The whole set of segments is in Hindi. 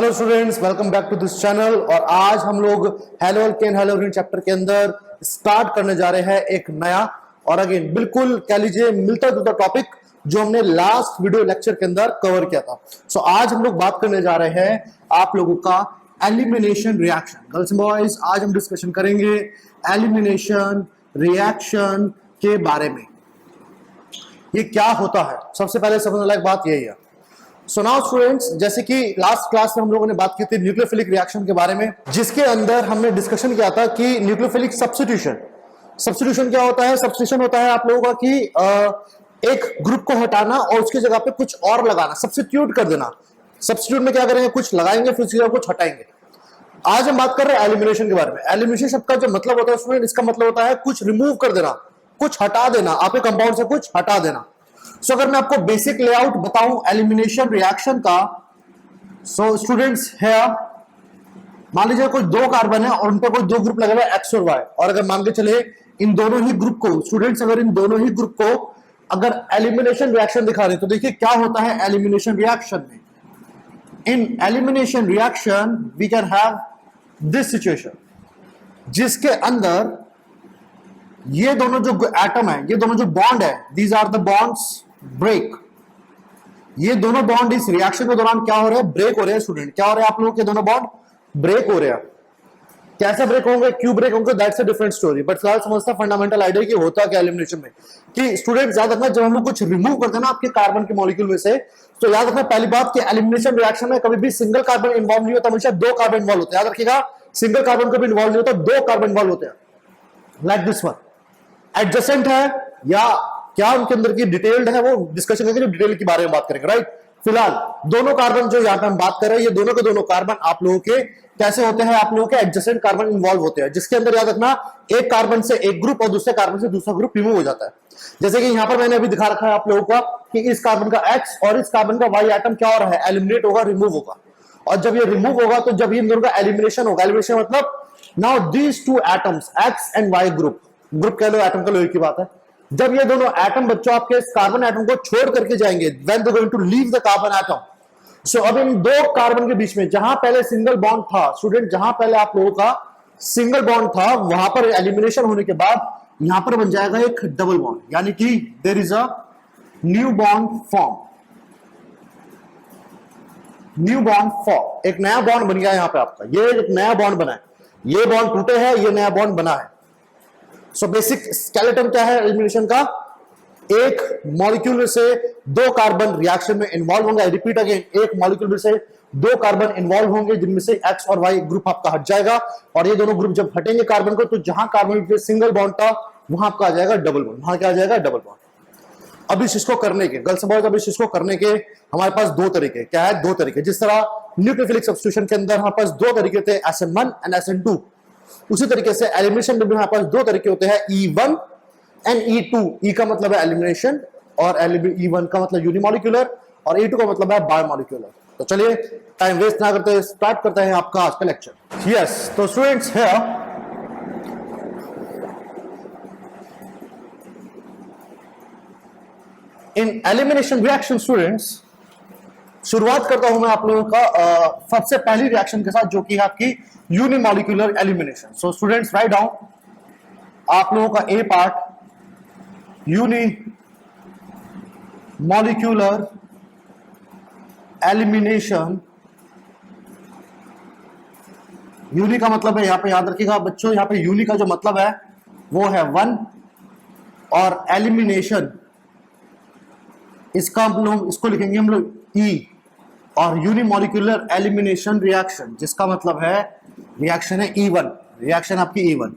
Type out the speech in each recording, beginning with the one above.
Hello students, welcome back to this channel. और आज हम लोग haloalkane haloalkane chapter के अंदर स्टार्ट करने जा रहे हैं एक नया और अगेन बिल्कुल कह लीजिए मिलता जुलता टॉपिक जो हमने लास्ट वीडियो लेक्चर के अंदर कवर किया था। सो आज हम लोग बात करने जा रहे हैं आप लोगों का elimination reaction. Girls and boys, आज हम डिस्कशन करेंगे एलिमिनेशन रिएक्शन के बारे में। ये क्या होता है, सबसे पहले समझने लायक बात यही है। सो नाउ स्टूडेंट्स, जैसे कि लास्ट क्लास में हम लोगों ने बात की थी न्यूक्लियोफिलिक रिएक्शन के बारे में, जिसके अंदर हमने डिस्कशन किया था कि न्यूक्लियोफिलिक सब्स्टिट्यूशन क्या होता है। सब्स्टिट्यूशन होता है आप लोगों का कि एक ग्रुप को हटाना और उसकी जगह पे कुछ और लगाना, सब्स्टिट्यूट कर देना। सब्स्टिट्यूट में क्या करेंगे, कुछ लगाएंगे फिर उसकी जगह कुछ हटाएंगे। आज हम बात कर रहे हैं एलिमिनेशन के बारे में। एलिमिनेशन शब्द का जो मतलब होता है स्टूडेंट, इसका मतलब होता है कुछ रिमूव कर देना, कुछ हटा देना, आपके कंपाउंड से कुछ हटा देना। सो अगर मैं आपको बेसिक लेआउट बताऊं एलिमिनेशन रिएक्शन का, सो स्टूडेंट्स है, मान लीजिए कोई दो कार्बन है और उन पर कोई दो ग्रुप लगे हुए एक्स और वाई, और अगर मान के चले इन दोनों ही ग्रुप को स्टूडेंट्स, अगर इन दोनों ही ग्रुप को अगर एलिमिनेशन रिएक्शन दिखा रहे तो देखिए क्या होता है एलिमिनेशन रिएक्शन में। In elimination reaction we can have this situation, जिसके अंदर ये दोनों जो एटम है, ये दोनों जो बॉन्ड है, these are the bonds break. ये दोनों बॉन्ड इस रिएक्शन के दौरान क्या हो रहे हैं, ब्रेक हो रहे हैं। स्टूडेंट क्या हो रहे हैं आप लोगों के दोनों बॉन्ड ब्रेक हो रहे हैं। कैसे ब्रेक होंगे, क्यों ब्रेक होंगे, that's a different story. But फिलहाल समझता फंडामेंटल आइडिया कि होता क्या एलिमिनेशन में, कि स्टूडेंट याद रखना जब हम लोग कुछ रिमूव करते हैं ना आपके कार्बन के मॉलिक्यूल में से, तो याद रखना पहली बात कि एलिमिनेशन रिएक्शन में कभी भी सिंगल कार्बन इन्वॉल्व नहीं होता, हमेशा दो कार्बन इन्वॉल्व होते हैं। याद रखिएगा, सिंगल कार्बन कभी इन्वॉल्व नहीं होता, दो कार्बन इन्वॉल्व होते हैं। लाइक दिस वन एडजेसेंट है या क्या उनके अंदर की डिटेल्ड है, वो डिस्कशन करेंगे, डिटेल के बारे में बात करेंगे। राइट, फिलहाल दोनों कार्बन जो यहां पे हम बात कर रहे हैं, ये दोनों के दोनों कार्बन आप लोगों के कैसे होते हैं, आप लोगों के एडजेसेंट कार्बन इन्वॉल्व होते हैं, जिसके अंदर याद रखना एक कार्बन से एक ग्रुप और दूसरे कार्बन से दूसरा ग्रुप रिमूव हो जाता है। जैसे कि यहां पर मैंने अभी दिखा रखा है आप लोगों को कि इस कार्बन का एक्स और इस कार्बन का वाई एटम क्या हो रहा है, एलिमिनेट होगा, रिमूव होगा। और जब ये रिमूव होगा तो जब इन दोनों का एलिमिनेशन होगा, एलिमिनेशन मतलब now these two atoms X and Y group कह लो, एटम का लो, एक ही बात है। जब ये दोनों एटम बच्चों आपके इस कार्बन एटम को छोड़ करके जाएंगे, when they going to leave the carbon atom, so अब इन दो कार्बन के बीच में जहां पहले सिंगल बॉन्ड था स्टूडेंट, जहां पहले आप लोगों का सिंगल बॉन्ड था, वहां पर एलिमिनेशन होने के बाद यहां पर बन जाएगा एक डबल बॉन्ड, यानी कि there is a new bond form. New bond form, एक नया बॉन्ड बन गया यहां पे आपका, ये एक नया बॉन्ड बना है, ये बॉन्ड टूटे हैं, ये नया बॉन्ड बना है। सो बेसिक स्केलेटन क्या है एलिमिनेशन का, एक मॉलिक्यूल में से दो कार्बन रिएक्शन में इन्वॉल्व होंगे। रिपीट अगेन, एक मॉलिक्यूल में से दो कार्बन इन्वॉल्व होंगे, जिनमें से एक्स और वाई ग्रुप आपका हट जाएगा, और ये दोनों ग्रुप जब हटेंगे कार्बन को, तो जहां कार्बन पे सिंगल बॉन्ड था वहां आपका आ जाएगा डबल बॉन्ड, वहां क्या आ जाएगा, डबल बॉन्ड। अब इस चीज को करने के गर्ल्स बॉयज, अब इस चीज को करने के हमारे पास दो तरीके, क्या है, दो तरीके। जिस तरह न्यूक्लियोफिलिक सब्स्टिट्यूशन के अंदर हमारे पास दो तरीके थे, SN1 एंड SN2, उसी तरीके से एलिमिनेशन में भी हमारे पास दो तरीके होते हैं, E1 एंड E2। E का मतलब है एलिमिनेशन और E1 का मतलब यूनिमॉलिक्यूलर और E2 का मतलब है बायोमॉलिक्यूलर। तो चलिए टाइम वेस्ट ना करते स्टार्ट करते हैं आपका आज का लेक्चर। यस, तो स्टूडेंट्स है, इन एलिमिनेशन रिएक्शन स्टूडेंट्स, शुरुआत करता हूं मैं आप लोगों का सबसे पहली रिएक्शन के साथ, जो कि है आपकी unimolecular elimination. So students write down आप लोगों का ए पार्ट, यूनिमॉलिक्यूलर एलिमिनेशन। यूनि का मतलब है, यहां पे याद रखिएगा बच्चों, यहां पे यूनि का जो मतलब है वो है 1, और एलिमिनेशन इसका हम लोग इसको लिखेंगे हम लोग E, और यूनिमॉलिक्यूलर एलिमिनेशन रिएक्शन जिसका मतलब है रिएक्शन है E1, रिएक्शन आपकी E1।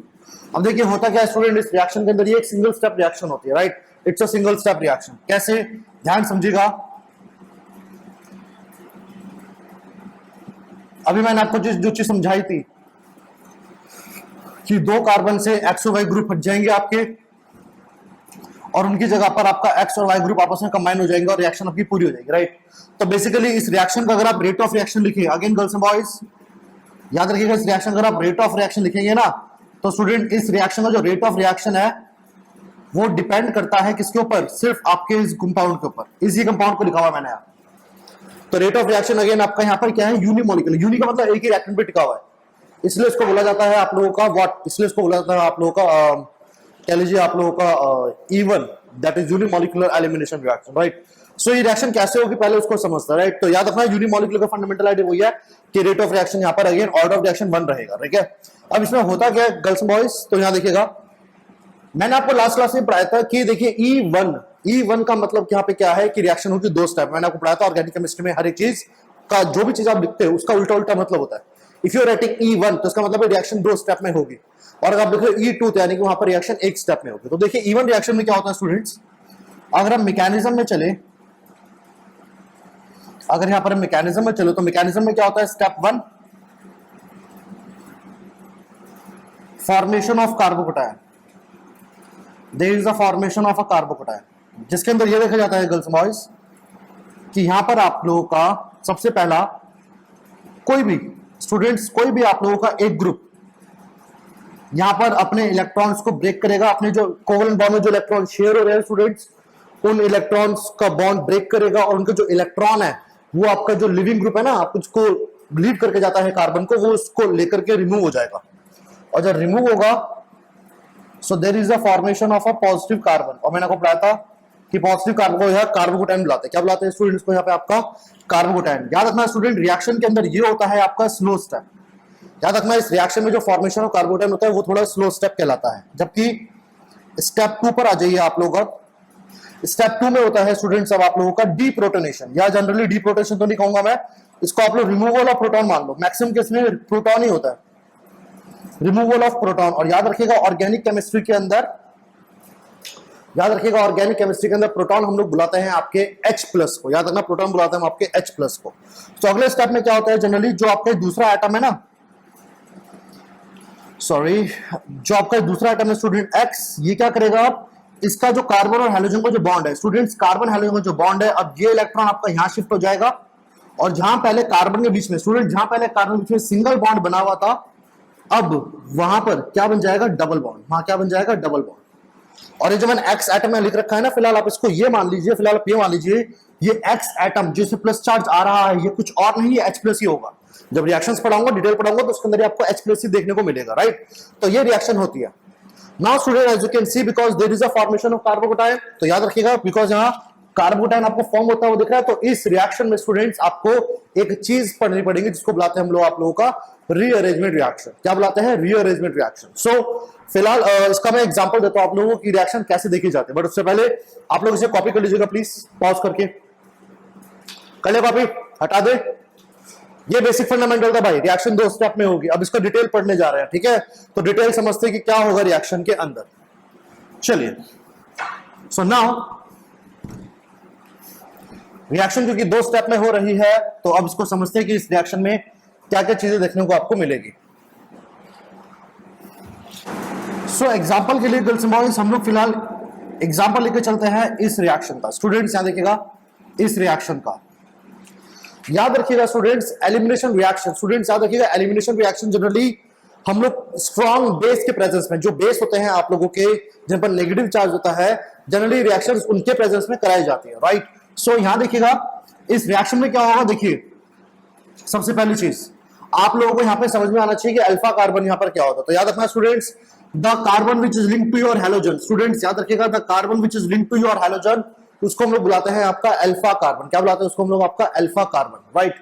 अब देखिए होता क्या है स्टूडेंट, इस रिएक्शन के अंदर ये एक सिंगल स्टेप रिएक्शन होती है। Right, it's a single step reaction. कैसे, ध्यान समझिएगा। अभी मैंने आपको जो चीज समझाई थी कि दो कार्बन से एक्स और वाई ग्रुप हट जाएंगे आपके, और उनकी जगह पर आपका एक्स और वाई ग्रुप आपस में कंबाइन हो जाएंगे और रिएक्शन आपकी पूरी हो जाएगी। राइट, तो बेसिकली इस रिएक्शन का अगर आप रेट ऑफ रिएक्शन लिखिए, अगेन गर्ल्स एंड बॉयज याद रखिएगा, इस रिएक्शन अगर आप रेट ऑफ रिएक्शन लिखेंगे ना, तो स्टूडेंट इस रिएक्शन का जो रेट ऑफ रिएक्शन है वो डिपेंड करता है किसके ऊपर, सिर्फ आपके इस कंपाउंड के ऊपर। इसी कंपाउंड को लिखा हुआ मैंने यहाँ, तो रेट ऑफ रिएक्शन अगेन आपका यहाँ पर क्या है, यूनिमोलिकुलर। यूनि का मतलब एक ही रिएक्टेंट पे टिका हुआ है, इसलिए इसको बोला जाता है आप लोगों का व्हाट, इसलिए इसको बोला जाता है आप लोगों का कह लीजिए आप लोगों का E1, that is unimolecular elimination reaction, right. So ये रिएक्शन कैसे होगी पहले उसको समझता है, राइट। तो याद रखना यूनिमोलिकुलर का फंडामेंटल आइडिया वही है कि रेट ऑफ रिएक्शन यहाँ पर अगेन ऑर्डर ऑफ रिएक्शन 1 रहेगा, ठीक है। अब इसमें होता क्या है गर्ल्स बॉयज, तो यहाँ देखिएगा मैंने आपको लास्ट क्लास में पढ़ाया था कि देखिए E1 का मतलब यहाँ पे क्या है कि रिएक्शन होगी 2 स्टेप। मैंने आपको पढ़ाया था ऑर्गेनिक केमिस्ट्री में हर एक चीज का जो भी चीज आप लिखते हो उसका उल्टा उल्टा मतलब होता है। If you are writing E1 तो इसका मतलब रिएक्शन 2 स्टेप में होगी, और अगर आप देख रहे हो E2 तो यानी कि वहां पर रिएक्शन 1 स्टेप में होगी। तो देखिए E1 रिएक्शन में क्या होता है स्टूडेंट्स, अगर हम मैकेनिज्म में चले, अगर यहां पर मैकेनिज्म में चलो तो मैकेनिज्म में क्या होता है, step 1 formation of carbocation, there is a formation of a carbocation, जिसके अंदर यह देखा जाता है गर्ल्स बॉयज कि यहां पर आप लोगों का सबसे पहला कोई भी स्टूडेंट्स, कोई भी आप लोगों का एक ग्रुप यहां पर अपने इलेक्ट्रॉन्स को ब्रेक करेगा, अपने जो कोवलेंट बॉन्ड में जो इलेक्ट्रॉन शेयर हो रहे हैं स्टूडेंट्स, उन इलेक्ट्रॉन्स का बॉन्ड ब्रेक करेगा, और उनके जो इलेक्ट्रॉन है वो आपका जो लिविंग ग्रुप है ना, आप उसको लीड करके जाता है कार्बन को, वो उसको लेकर के रिमूव हो जाएगा, और जब रिमूव होगा so there is a formation of a positive carbon. और मैंने आपको पढ़ाया था कि पॉजिटिव कार्बन को यह कार्बोकटायन बुलाते हैं। क्या बुलाते हैं स्टूडेंट्स को यहाँ पे आपका कार्बोकटायन। याद रखना स्टूडेंट रिएक्शन के अंदर ये होता है आपका स्लो स्टेप। याद रखना इस रिएक्शन में जो फॉर्मेशन ऑफ कार्बोकटायन होता है वो थोड़ा स्लो स्टेप कहलाता है, जबकि स्टेप 2 पर आ जाइए आप लोग। स्टेप 2 में होता है स्टूडेंट्स अब आप लोगों का डीप्रोटोनेशन, या जनरली डीप्रोटोनेशन तो नहीं कहूंगा मैं, इसको आप लोग रिमूवल ऑफ प्रोटॉन मान लो। मैक्सिमम केस में प्रोटॉन ही होता है, रिमूवल ऑफ प्रोटॉन। और याद रखिएगा ऑर्गेनिक केमिस्ट्री के अंदर, याद रखिएगा ऑर्गेनिक केमिस्ट्री के अंदर प्रोटॉन हम लोग बुलाते हैं आपके H+ को। याद रखना प्रोटॉन बुलाते हैं हम आपके H+ को। तो अगले स्टेप में क्या होता है, जनरली जो आपका दूसरा एटम है ना, सॉरी, जो आपका दूसरा एटम है स्टूडेंट X, ये क्या करेगा, आप इसका जो कार्बन और हाइड्रोजन का जो बॉन्ड है स्टूडेंट्स, कार्बन हाइड्रोजन का जो बॉन्ड है, अब ये इलेक्ट्रॉन आपका यहां शिफ्ट हो जाएगा, और जहां पहले कार्बन के बीच में स्टूडेंट, जहां पहले कार्बन के बीच में सिंगल बॉन्ड बना हुआ था, अब वहां पर क्या बन जाएगा, डबल बॉन्ड। वहां क्या बन जाएगा, डबल बॉन्ड। और ये जो मैंने X एटम में लिख रखा है ना, फिलहाल आप इसको ये मान लीजिए, फिलहाल आप ये मान लीजिए ये X एटम जिसमें प्लस चार्ज आ रहा है, ये कुछ और नहीं है, H+ ही होगा। जब रिएक्शंस पढ़ाऊंगा, डिटेल पढ़ाऊंगा, तो उसके अंदर आपको H+ ही देखने को मिलेगा, राइट। तो ये रिएक्शन होती है। Now student as you can see, because there is a formation of carbocation, तो याद रखिएगा बिकॉज यहाँ कार्बोकटायन आपको फॉर्म होता है वो दिख रहा है, तो इस रिएक्शन में स्टूडेंट्स आपको एक चीज पढ़नी पड़ेगी जिसको बुलाते हैं हम लोग आप लोगों का रीअरेंजमेंट रिएक्शन। क्या बुलाते हैं, रीअरेंजमेंट रिएक्शन। सो फिलहाल इसका मैं एग्जांपल देता हूं आप लोगों की रिएक्शन कैसे देखी जाती है, बट उससे पहले आप लोग इसे कॉपी कर लीजिएगा प्लीज, पॉज करके कर ले कॉपी, हटा दे। ये बेसिक फंडामेंटल था भाई, रिएक्शन 2 स्टेप में होगी। अब इसका डिटेल पढ़ने जा रहे हैं, ठीक है। तो डिटेल समझते हैं कि क्या होगा रिएक्शन के अंदर। चलिए, सो नाउ रिएक्शन क्योंकि 2 स्टेप में हो रही है, तो अब इसको समझते हैं कि इस रिएक्शन में क्या क्या चीजें देखने को आपको मिलेगी। सो एग्जांपल के लिए गर्ल्स बॉयज हम लोग फिलहाल एग्जांपल लेके चलते हैं इस रिएक्शन का। स्टूडेंट्स यहां देखिएगा इस रिएक्शन का, याद रखिएगा स्टूडेंट्स एलिमिनेशन रिएक्शन। स्टूडेंट्स याद रखिएगा एलिमिनेशन रिएक्शन जनरली हम लोग स्ट्रॉन्ग बेस के प्रेजेंस में, जो बेस होते हैं आप लोगों के जिन पर नेगेटिव चार्ज होता है, जनरली रिएक्शंस उनके प्रेजेंस में कराई जाती है, राइट। सो यहां देखिएगा इस रिएक्शन में क्या होगा, देखिए सबसे पहली चीज आप लोगों को यहां पे समझ में आना चाहिए कि अल्फा कार्बन यहां पर क्या होता है। तो याद रखना students, the carbon which is linked to your halogen, students याद रखिएगा the carbon which is linked to your halogen, उसको हम लोग बुलाते हैं आपका अल्फा कार्बन। क्या बुलाते हैं उसको हम लोग, आपका अल्फा कार्बन, राइट।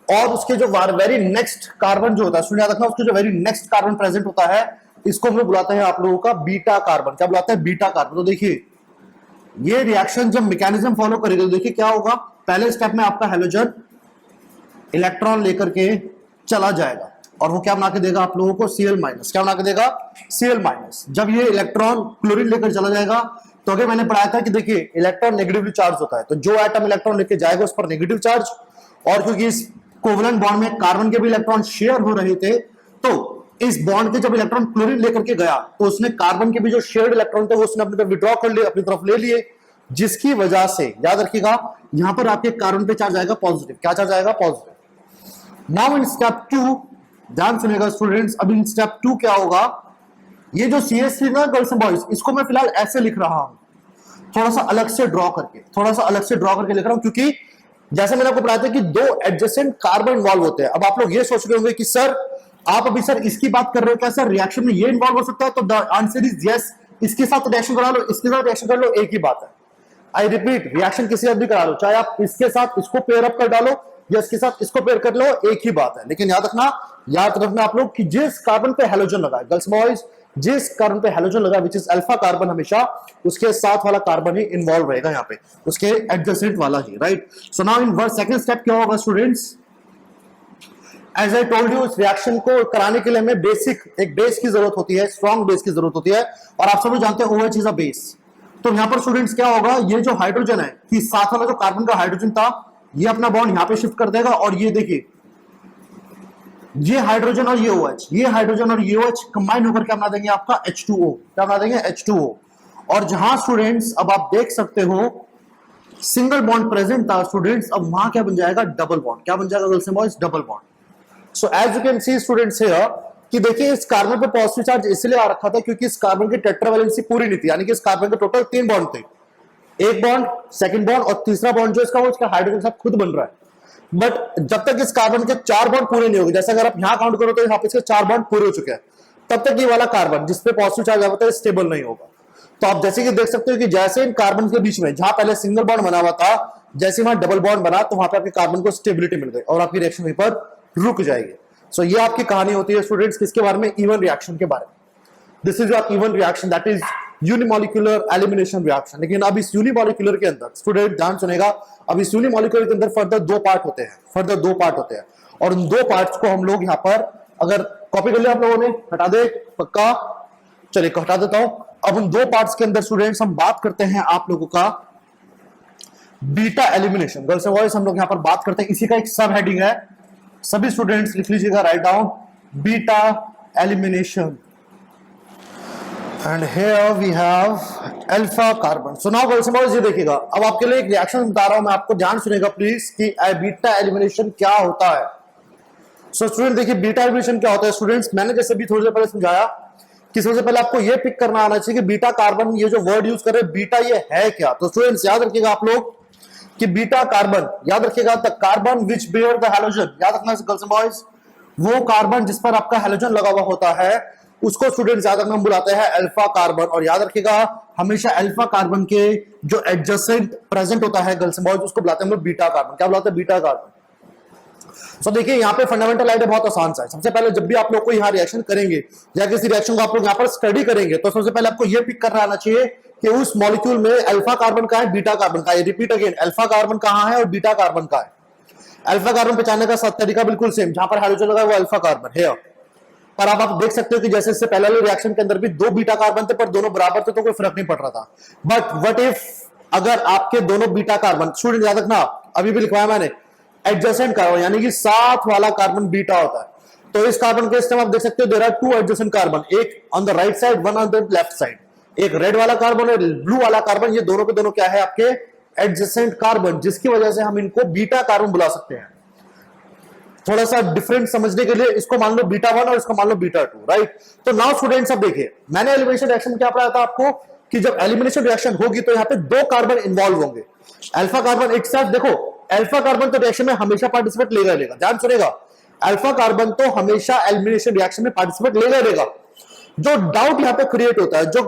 और उसके जो वेरी नेक्स्ट कार्बन जो होता है, स्टूडेंट याद रखना, उसके जो वेरी नेक्स्ट कार्बन प्रेजेंट होता है, इसको हम लोग बुलाते हैं आप लोगों का बीटा कार्बन। क्या बुलाते हैं, बीटा कार्बन। तो देखिए ये रिएक्शन जब मैकेनिज्म फॉलो करेगा, तो देखिए क्या होगा, पहले स्टेप में आपका हैलोजन इलेक्ट्रॉन लेकर के चला जाएगा, और वो क्या बना के देगा आप लोगों को, Cl-। क्या बना के देगा, Cl-। जब ये इलेक्ट्रॉन क्लोरीन लेकर चला जाएगा, तो अगर मैंने पढ़ाया था कि देखिए इलेक्ट्रॉन नेगेटिवली चार्ज होता है, तो जो एटम इलेक्ट्रॉन लेके जाएगा उस पर नेगेटिव चार्ज, और क्योंकि इस कोवलेंट बॉन्ड में कार्बन के भी इलेक्ट्रॉन शेयर हो रहे थे, तो इस बॉन्ड के जब इलेक्ट्रॉन क्लोरीन लेकर के गया, तो उसने कार्बन के भी जो शेयर्ड इलेक्ट्रॉन थे वो उसने अपनी तरफ विड्रॉ कर लिए, अपनी तरफ ले लिए, जिसकी वजह से याद रखिएगा यहां पर आपके कार्बन पे चार्ज आएगा पॉजिटिव। क्या चार्ज आएगा, पॉजिटिव। नाउ इन स्टेप 2 ध्यान सुनिएगा स्टूडेंट्स, अब इन स्टेप 2 क्या होगा, ये जो CH3 ना गर्ल्स एंड बॉयज, इसको मैं फिलहाल ऐसे लिख रहा हूं, थोड़ा सा अलग से ड्रॉ करके, थोड़ा सा अलग से ड्रॉ करके लिख रहा हूं, क्योंकि जैसे मैंने आपको पढ़ाया था कि दो एडजेसेंट कार्बन इन्वॉल्व होते हैं। अब आप लोग ये सोच रहे होंगे कि सर आप अभी सर इसकी बात कर रहे हो क्या सर रिएक्शन में ये इन्वॉल्व हो सकता है, तो द आंसर इज यस। इसके साथ रिएक्शन करा लो, इसके साथ रिएक्शन कर लो, एक ही बात है। आई रिपीट, रिएक्शन किसी साथ भी करा लो, चाहे आप इसके साथ इसको पेयर अप कर डालो या इसके साथ इसको पेयर कर लो, एक ही बात है। लेकिन याद रखना आप लोग कि जिस कार्बन पे हेलोजन लगा है, गर्ल्स बॉयज, जिस कार्बन पे हेलोजन लगा विच इज अल्फा कार्बन, हमेशा उसके साथ वाला कार्बन ही इन्वॉल्व रहेगा यहाँ पे, उसके एडजेसेंट वाला ही, right. So now in second step क्या होगा students, as I told you, इस रिएक्शन को कराने के लिए हमें एक बेस की जरूरत होती है, स्ट्रॉन्ग बेस की जरूरत होती है, और आप सब जानते हैं OH इज अ बेस। तो यहाँ पर स्टूडेंट्स क्या होगा, ये जो हाइड्रोजन है कि साथ वाला जो कार्बन का हाइड्रोजन था, ये अपना बॉन्ड यहाँ पे शिफ्ट कर देगा, और ये देखिए ये हाइड्रोजन और ये OH, ये हाइड्रोजन और ये OH कंबाइन होकर क्या बना देंगे आपका H2O, क्या बना देंगे H2O। और जहां स्टूडेंट्स अब आप देख सकते हो सिंगल बॉन्ड प्रेजेंट था स्टूडेंट्स, अब वहां क्या बन जाएगा डबल बॉन्ड, क्या बन जाएगा girls and boys, double bond. So as you can see students here कि देखिए इस कार्बन पे पॉजिटिव चार्ज इसलिए आ रखा था क्योंकि इस कार्बन की टेट्रावैलेंसी पूरी नहीं थी, यानी कि इस कार्बन के टोटल 3 बॉन्ड थे, एक बॉन्ड, सेकंड बॉन्ड और तीसरा बॉन्ड जो इसका वो इसका हाइड्रोजन के साथ खुद बन रहा है। बट जब तक इस कार्बन के 4 बॉन्ड पूरे नहीं होंगे, जैसे अगर आप यहां काउंट करो तो यहाँ पे इसके 4 बॉन्ड पूरे हो चुके हैं, तब तक ये वाला कार्बन जिसपे पॉजिटिव चार्ज आता है स्टेबल नहीं होगा। तो आप जैसे कि देख सकते हो कि जैसे इन कार्बन के बीच में जहां पहले सिंगल बॉन्ड बना हुआ था, जैसे वहां डबल बॉन्ड बना तो वहां पे आपके कार्बन को स्टेबिलिटी मिल गई और आपकी रिएक्शन वहीं पर रुक जाएगी। सो ये आपकी कहानी होती है स्टूडेंट्स किसके बारे में, इवन रिएक्शन के बारे में। This is your E one reaction, that is unimolecular elimination reaction. लेकिन अब इस यूनिमॉलिक्यूलर के अंदर स्टूडेंट ध्यान सुनेगा, अब इस यूनिमॉलिक्यूलर के अंदर फर्दर 2 पार्ट होते हैं, और उन 2 पार्ट्स को हम लोग यहाँ पर अगर कॉपी कर लिया आप लोगों ने, हटा दे पक्का, चलिए हटा देता हूं। अब उन 2 पार्ट्स के अंदर स्टूडेंट्स हम बात करते हैं आप लोगों का beta elimination. Girls and boys हम लोग यहाँ पर बात करते हैं, इसी का एक सब हेडिंग है, सभी स्टूडेंट्स लिख लीजिएगा, write down beta elimination. And here we have alpha carbon. So now girls and boys ये देखिएगा, अब आपके लिए एक रिएक्शन बता रहा हूं मैं, आपको ध्यान सुनेगा प्लीज कि बीटा एलिमिनेशन क्या होता है। सो स्टूडेंट देखिए बीटा एलिमिनेशन क्या होता है स्टूडेंट्स, मैंने जैसे भी थोड़ी देर पहले समझाया कि सबसे पहले आपको ये पिक करना आना चाहिए कि बीटा कार्बन, ये जो वर्ड यूज कर रहे हैं बीटा, ये है क्या। तो स्टूडेंट्स याद रखिएगा आप लोग कि बीटा कार्बन, याद रखिएगा the carbon which bear the halogen, याद रखना गर्ल्स एंड बॉयज, वो कार्बन जिस पर आपका हैलोजन लगा हुआ होता है उसको स्टूडेंट्स याद रखना हम बुलाते हैं अल्फा कार्बन। और याद रखिएगा हमेशा अल्फा कार्बन के जो एडजेसेंट प्रेजेंट होता है गर्ल्स एंड बॉयज उसको बुलाते हैं हम लोग बीटा कार्बन, क्या बुलाते हैं बीटा कार्बन। सो देखिए यहाँ पे फंडामेंटल आइडिया बहुत आसान सा है। सबसे पहले जब भी आप लोग को यहाँ रिएक्शन करेंगे या किसी रिएक्शन को आप लोग यहाँ पर स्टडी करेंगे तो सबसे पहले आपको ये पिक करना आना चाहिए कि उस मॉलिक्यूल में अल्फा कार्बन का है, बीटा कार्बन का है। रिपीट अगेन, अल्फा कार्बन कहाँ है और बीटा कार्बन का है। अल्फा कार्बन पहचानने का तरीका बिल्कुल सेम, जहां पर हाइड्रोजन लगा है वो अल्फा कार्बन है। पर आप देख सकते हो कि जैसे इससे पहले वाले रिएक्शन के अंदर भी 2 बीटा कार्बन थे पर दोनों बराबर थे तो कोई फर्क नहीं पड़ रहा था। बट व्हाट इफ अगर आपके दोनों बीटा कार्बन, स्टूडेंट याद रखना अभी भी लिखवाया मैंने, एडजेसेंट कार्बन यानी कि साथ वाला कार्बन बीटा होता है। तो इस कार्बन के इस्तेमाल आप देख सकते हो देयर आर 2 एडजेसेंट कार्बन, एक on the right side, one on the left side. एक रेड वाला कार्बन और ब्लू वाला कार्बन, ये दोनों के दोनों क्या है आपके एडजेसेंट कार्बन, जिसकी वजह से हम इनको बीटा कार्बन बुला सकते हैं। थोड़ा सा डिफरेंट समझने के लिए इसको मान लो बीटा 1 और इसको मान लो बीटा 2, राइट। तो नाउ स्टूडेंट्स अब देखिए मैंने एलिमिनेशन रिएक्शन क्या पढ़ाया था आपको कि जब एलिमिनेशन रिएक्शन होगी तो यहाँ पे 2 कार्बन इन्वॉल्व होंगे। अल्फा कार्बन इटसेल्फ, देखो अल्फा कार्बन तो रिएक्शन में हमेशा पार्टिसिपेट लेगा, ध्यान सुनेगा, अल्फा कार्बन तो हमेशा एलिमिनेशन रिएक्शन में पार्टिसिपेट लेगा। जो डाउट यहाँ पे क्रिएट होता है, जो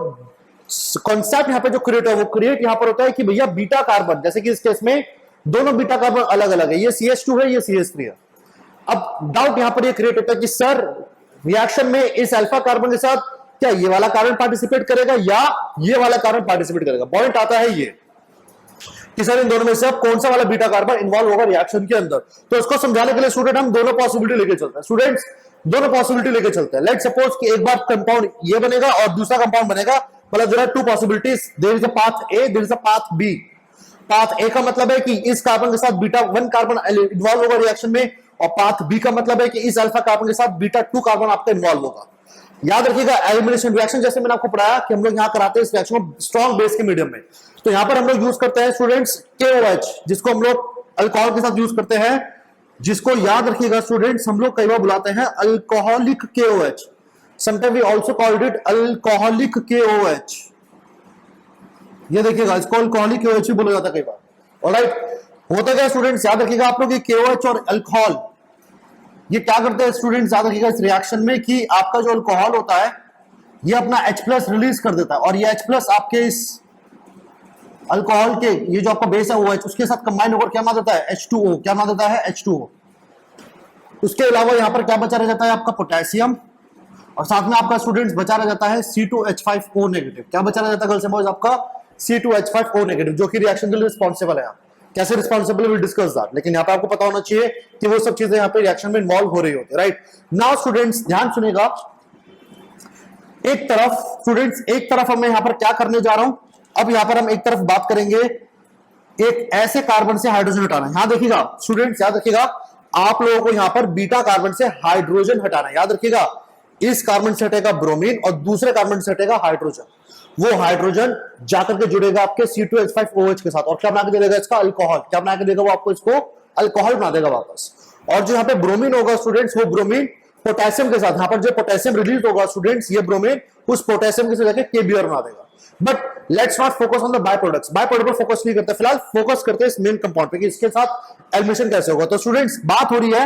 कॉन्सेप्ट यहाँ पे जो क्रिएट है वो क्रिएट यहाँ पर होता है कि भैया बीटा कार्बन, जैसे कि इस केस में दोनों बीटा कार्बन अलग अलग है, ये CH2 है, ये CH3 है। अब डाउट यहां पर ये क्रिएट होता है कि सर रिएक्शन में इस अल्फा कार्बन के साथ क्या ये वाला कार्बन पार्टिसिपेट करेगा या ये वाला कार्बन पार्टिसिपेट करेगा। पॉइंट आता है ये कि सर इन दोनों में से अब कौन सा वाला बीटा कार्बन इन्वॉल्व होगा रिएक्शन के अंदर। तो इसको समझाने के लिए स्टूडेंट हम दोनों पॉसिबिलिटी लेके चलते हैं। स्टूडेंट्स दोनों पॉसिबिलिटी लेके चलते हैं। लेट सपोज कि एक बार कंपाउंड ये बनेगा और दूसरा कंपाउंड बनेगा, मतलब there are 2 possibilities, there is a path A, there is a path B। Path A का मतलब है कि इस कार्बन के साथ बीटा 1 कार्बन इन्वॉल्व होगा रिएक्शन में, और पाथ बी का मतलब है कि इस अल्फा कार्बन के साथ बीटा 2 कार्बन आपका इन्वॉल्व होगा। याद रखिएगा एलिमिनेशन रिएक्शन जैसे मैंने आपको पढ़ाया कि हम लोग यहां कराते हैं इस रिएक्शन को स्ट्रॉन्ग बेस के मीडियम में, तो यहां पर हम लोग यूज करते हैं स्टूडेंट्स KOH, जिसको हम लोग अल्कोहल के साथ यूज करते हैं, जिसको याद रखिएगा स्टूडेंट्स हम लोग कई बार बुलाते हैं alcoholic KOH। Sometime we also called it alcoholic KOH। ये देखिएगा इसको अल्कोहलिक KOH भी बोला जाता है कई बार, ऑलराइट। होता क्या स्टूडेंट्स, याद रखिएगा आप लोग, ये KOH और अल्कोहल ये क्या करते हैं स्टूडेंट्स, याद रखिएगा इस रिएक्शन में कि आपका जो अल्कोहल होता है ये अपना H+ रिलीज कर देता है, और ये H+ आपके इस अल्कोहल के ये जो आपका बेस है OH उसके साथ कंबाइन होकर क्या बना देता है H2O, क्या बना देता है H2O। उसके अलावा यहां पर क्या बचा रह जाता है आपका पोटेशियम, और साथ में आपका स्टूडेंट्स बचा रह जाता है C2H5O नेगेटिव। क्या बचा रह जाता है गर्ल्स एंड बॉयज, आपका C2H5O नेगेटिव, जो कि रिएक्शन के लिए रिस्पॉन्सिबल है। कैसे रिस्पॉन्सिबल, विल डिस्कस दैट, लेकिन यहाँ पे आपको पता होना चाहिए कि वो सब चीजें यहाँ पे रिएक्शन में इन्वॉल्व हो रही होती है, राइट। नाउ स्टूडेंट्स ध्यान सुनेगा, एक तरफ मैं यहाँ पर क्या करने जा रहा हूं, अब यहाँ पर हम एक तरफ बात करेंगे एक ऐसे कार्बन से हाइड्रोजन हटाना। यहां देखिएगा स्टूडेंट्स, याद रखिएगा आप लोगों को यहां पर बीटा कार्बन से हाइड्रोजन हटाना है। याद रखिएगा इस कार्बन से हटेगा ब्रोमीन और दूसरे कार्बन से हटेगा हाइड्रोजन। वो हाइड्रोजन जाकर के जुड़ेगा आपके C2H5OH के साथ और क्या बना के देगा इसका अल्कोहल। क्या बना के देगा वो आपको, इसको अल्कोहल बना देगा वापस। और जो यहाँ पे ब्रोमीन होगा स्टूडेंट्स, वो ब्रोमीन पोटेशियम के साथ, यहाँ पर जो पोटेशियम रिलीज होगा स्टूडेंट्स, ये ब्रोमीन उस पोटेशियम के साथ जाके KBr बना देगा। But let's not focus on the by products, by product पर फोकस नहीं करते, फिलहाल फोकस करते हैं इस मेन कंपाउंड पे कि इसके साथ एलिमिनेशन कैसे होगा। तो स्टूडेंट्स बात हो रही है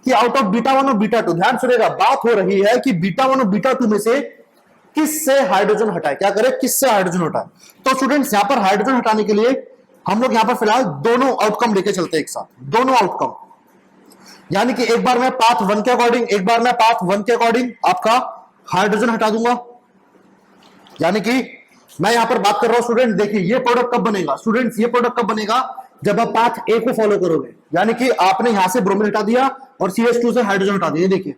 कि आउट ऑफ β1 और β2, ध्यान सुनेगा, बात हो रही है कि β1 और β2 में से किससे हाइड्रोजन हटाए, क्या करें, किससे हाइड्रोजन हटाए। तो स्टूडेंट्स यहां पर हाइड्रोजन हटाने के लिए हम लोग यहां पर फिलहाल दोनों आउटकम लेके चलते हैं एक साथ, दोनों आउटकम, यानी कि एक बार मैं पाथ 1 के अकॉर्डिंग आपका हाइड्रोजन हटा दूंगा। यानी कि मैं यहां पर बात कर रहा हूं स्टूडेंट, देखिए ये प्रोडक्ट कब बनेगा स्टूडेंट्स, ये प्रोडक्ट कब बनेगा, जब आप पाथ A को फॉलो करोगे। यानी कि आपने यहां से ब्रोमीन हटा दिया और CH2 से हाइड्रोजन हटा दिया, देखिए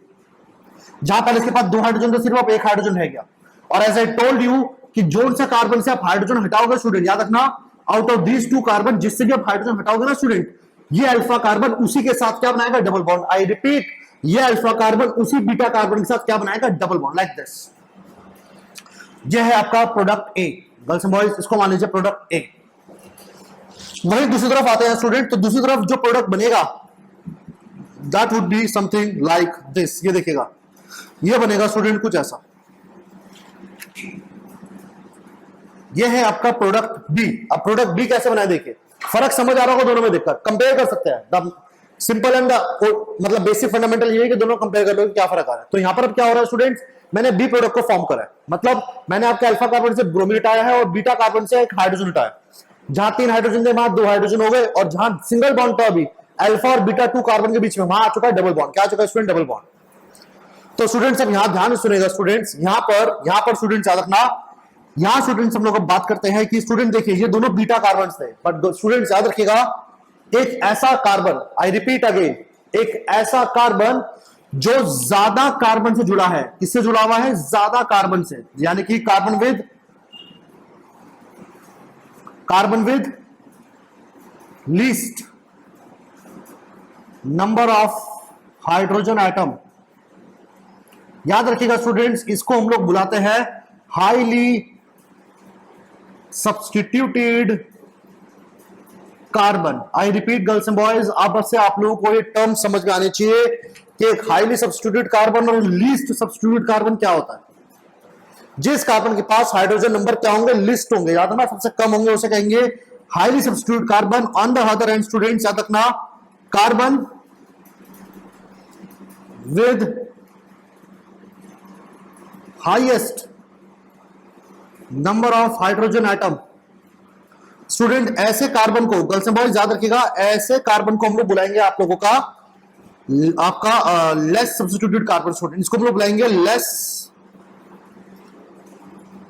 जहां पहले इसके पास 2 हाइड्रोजन थे, सिर्फ अब 1 हाइड्रोजन रह गया। और एज आई टोल्ड यू कि जोन सा कार्बन से आप हाइड्रोजन हटाओगे स्टूडेंट, याद रखना आउट ऑफ दीज 2 कार्बन जिससे भी आप हाइड्रोजन हटाओगे ना स्टूडेंट, ये अल्फा कार्बन उसी के साथ क्या बनाएगा, डबल बॉन्ड। आई रिपीट, ये अल्फा कार्बन उसी बीटा कार्बन के साथ क्या बनाएगा, डबल बॉन्ड, लाइक दिस। ये है आपका product A, girls and boys इसको मान लीजिए प्रोडक्ट A। वहीं दूसरी तरफ आते हैं स्टूडेंट, तो दूसरी तरफ जो प्रोडक्ट बनेगा that would be something like this. ये देखिएगा, ये बनेगा स्टूडेंट कुछ ऐसा, ये है आपका प्रोडक्ट B। अब प्रोडक्ट B कैसे बनाए, देखिए फर्क समझ आ रहा होगा दोनों में, देखकर कंपेयर कर सकते हैं। सिंपल एंड मतलब बेसिक फंडामेंटल ये है कि दोनों कंपेयर कर लो क्या फर्क आ रहा है। तो यहां पर अब क्या हो रहा है स्टूडेंट्स, मैंने B प्रोडक्ट को फॉर्म करा है, मतलब मैंने आपके अल्फा कार्बन से ब्रोमीन हटाया है और बीटा कार्बन से एक हाइड्रोजन हटाया। जहां 3 हाइड्रोजन थे वहां 2 हाइड्रोजन हो गए, और जहां सिंगल बॉन्ड था अभी अल्फा और बीटा 2 कार्बन के बीच में, वहां आ चुका है डबल बॉन्ड। क्या आ चुका है स्टूडेंट, डबल बॉन्ड। तो स्टूडेंट्स अब यहां ध्यान सुनेगा स्टूडेंट्स, यहां पर स्टूडेंट्स याद रखना, यहां स्टूडेंट्स हम लोग अब बात करते हैं कि स्टूडेंट देखिए ये दोनों बीटा कार्बन थे, बट स्टूडेंट्स याद रखिएगा एक ऐसा कार्बन, आई रिपीट अगेन, एक ऐसा कार्बन जो ज्यादा कार्बन से जुड़ा है। किससे जुड़ा हुआ है, ज्यादा कार्बन से, यानी कि carbon with least number of hydrogen atom. याद रखिएगा स्टूडेंट्स, इसको हम लोग बुलाते हैं highly substituted carbon. I repeat girls and boys, अब से आप लोगों को ये टर्म समझ में आने चाहिए कि एक हाईली सब्स्टिट्यूटेड कार्बन और लीस्ट सब्स्टिट्यूटेड कार्बन क्या होता है। जिस कार्बन के पास हाइड्रोजन नंबर क्या होंगे, लिस्ट होंगे, याद रखना सबसे कम होंगे उसे कहेंगे highly substituted carbon. On the other hand students याद रखना carbon with highest number of hydrogen atom. Student ऐसे कार्बन को, गर्ल्स एंड बॉयज याद रखिएगा, ऐसे कार्बन को हम लोग बुलाएंगे आप लोगों का आपका लेस सब्स्टिट्यूटेड कार्बन। स्टूडेंट इसको हम लोग बुलाएंगे लेस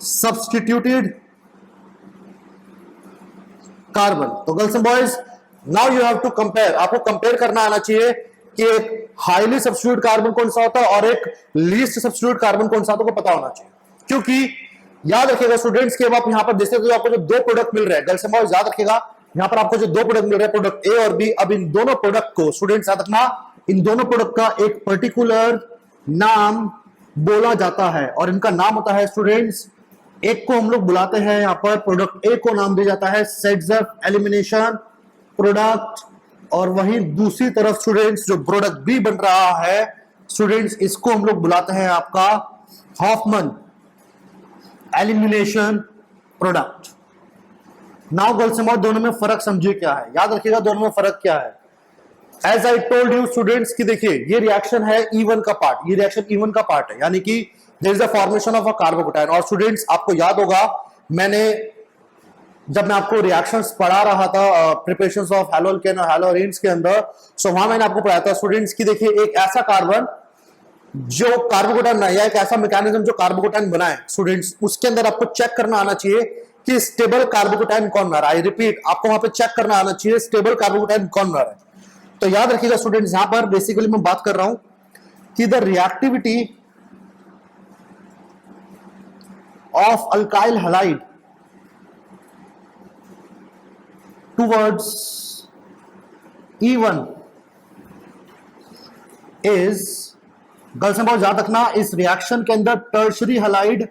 सब्स्टिट्यूटेड कार्बन। तो girls and boys now you have to compare, आपको कंपेयर करना आना चाहिए कि एक हाईली सब्स्टिट्यूटेड कार्बन कौन सा होता है और एक लीस्ट सब्स्टिट्यूटेड कार्बन कौन सा होता है, पता होना चाहिए। क्योंकि याद रखिएगा स्टूडेंट्स कि अब आप यहां पर देखते हो तो आपको जो 2 प्रोडक्ट मिल रहे हैं, गर्ल्स एंड बॉयज याद रखिएगा यहां पर आपको जो 2 प्रोडक्ट मिल रहे हैं, प्रोडक्ट A और B, अब इन दोनों प्रोडक्ट को स्टूडेंट्स याद रखना, इन दोनों प्रोडक्ट का एक पर्टिकुलर नाम बोला जाता है और इनका नाम होता है स्टूडेंट्स, एक को हम लोग बुलाते हैं यहां पर प्रोडक्ट A को नाम दिया जाता है सेड्जफ एलिमिनेशन प्रोडक्ट, और वहीं दूसरी तरफ स्टूडेंट्स जो प्रोडक्ट B बन रहा है स्टूडेंट्स, इसको हम लोग बुलाते हैं आपका Hofmann elimination product. Now girls and boys दोनों में फर्क समझिए क्या है, याद रखिएगा दोनों में फर्क क्या है। As I told you students कि देखिए ये रिएक्शन है E1 का पार्ट, ये रिएक्शन E1 का पार्ट है, यानी कि there is the formation of a carbocation. और स्टूडेंट्स आपको याद होगा मैंने जब मैं आपको रिएक्शंस पढ़ा रहा था प्रिपरेशंस ऑफ हैलोअल्केन और हैलोअरेन्स के अंदर, सो वहां मैंने आपको पढ़ाया था स्टूडेंट्स कि देखिए एक ऐसा कार्बन जो कार्बोकेटायन या एक ऐसा मैकेनिज्म जो कार्बोकेटायन बनाए स्टूडेंट्स, उसके अंदर आपको चेक करना आना चाहिए कि स्टेबल कार्बोकेटायन कौन बना रहा है। आई रिपीट, आपको वहां पे चेक करना आना चाहिए स्टेबल कार्बोकेटायन कौन बना रहा है। तो याद रखिएगा स्टूडेंट्स यहां पर बेसिकली मैं बात कर रहा हूं कि the reactivity of alkyl halide towards E1 is, girls and boys याद रखना इस रिएक्शन के अंदर टर्शरी हैलाइड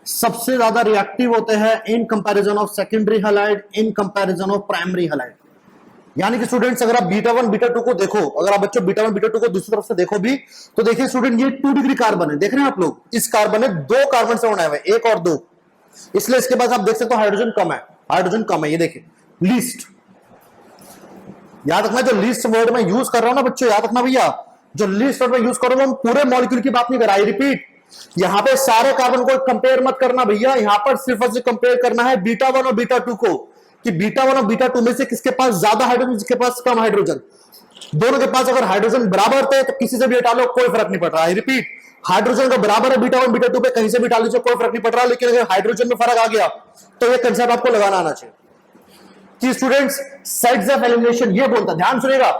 सबसे ज्यादा रिएक्टिव होते हैं इन comparison of secondary halide, in comparison of primary halide. यानी कि स्टूडेंट्स अगर आप बीटा 1 बीटा 2 को देखो, अगर आप बच्चों बीटा 1 बीटा 2 को दूसरी तरफ से देखो भी, तो देखिए स्टूडेंट ये 2 डिग्री कार्बन है, देख रहे हैं आप लोग, इस कार्बन है 2 कार्बन से बनाए हुए, 1 और 2, इसलिए इसके पास आप देख सकते हो हाइड्रोजन कम है, हाइड्रोजन कम है, ये देखिए लीस्ट। याद रखना जो लीस्ट वर्ड में यूज कर रहा हूं ना बच्चों, याद रखना भैया जो लीस्ट वर्ड में यूज कर रहा हूं, पूरे मॉलिक्यूल की बात नहीं कर रहा। आई रिपीट, यहां पे सारे कार्बन को कंपेयर मत करना भैया, यहां पर सिर्फ और सिर्फ कंपेयर करना है बीटा 1 और बीटा 2 को, कि बीटा 1 और बीटा 2 में से किसके पास ज्यादा हाइड्रोजन, किसके पास कम हाइड्रोजन। दोनों के पास अगर हाइड्रोजन बराबर थे तो किसी से भी हटा लो कोई फर्क नहीं पड़ रहा। आई रिपीट, हाइड्रोजन का बराबर है बीटा 1 बीटा 2 पे, कहीं से भी डाल लीजिए कोई फर्क नहीं पड़ रहा, लेकिन अगर हाइड्रोजन में फर्क आ गया तो ये कंसेप्ट आपको लगाना आना चाहिए कि स्टूडेंट्स साइड्स ऑफ एलिमिनेशन ये बोलता है, ध्यान सुनिएगा,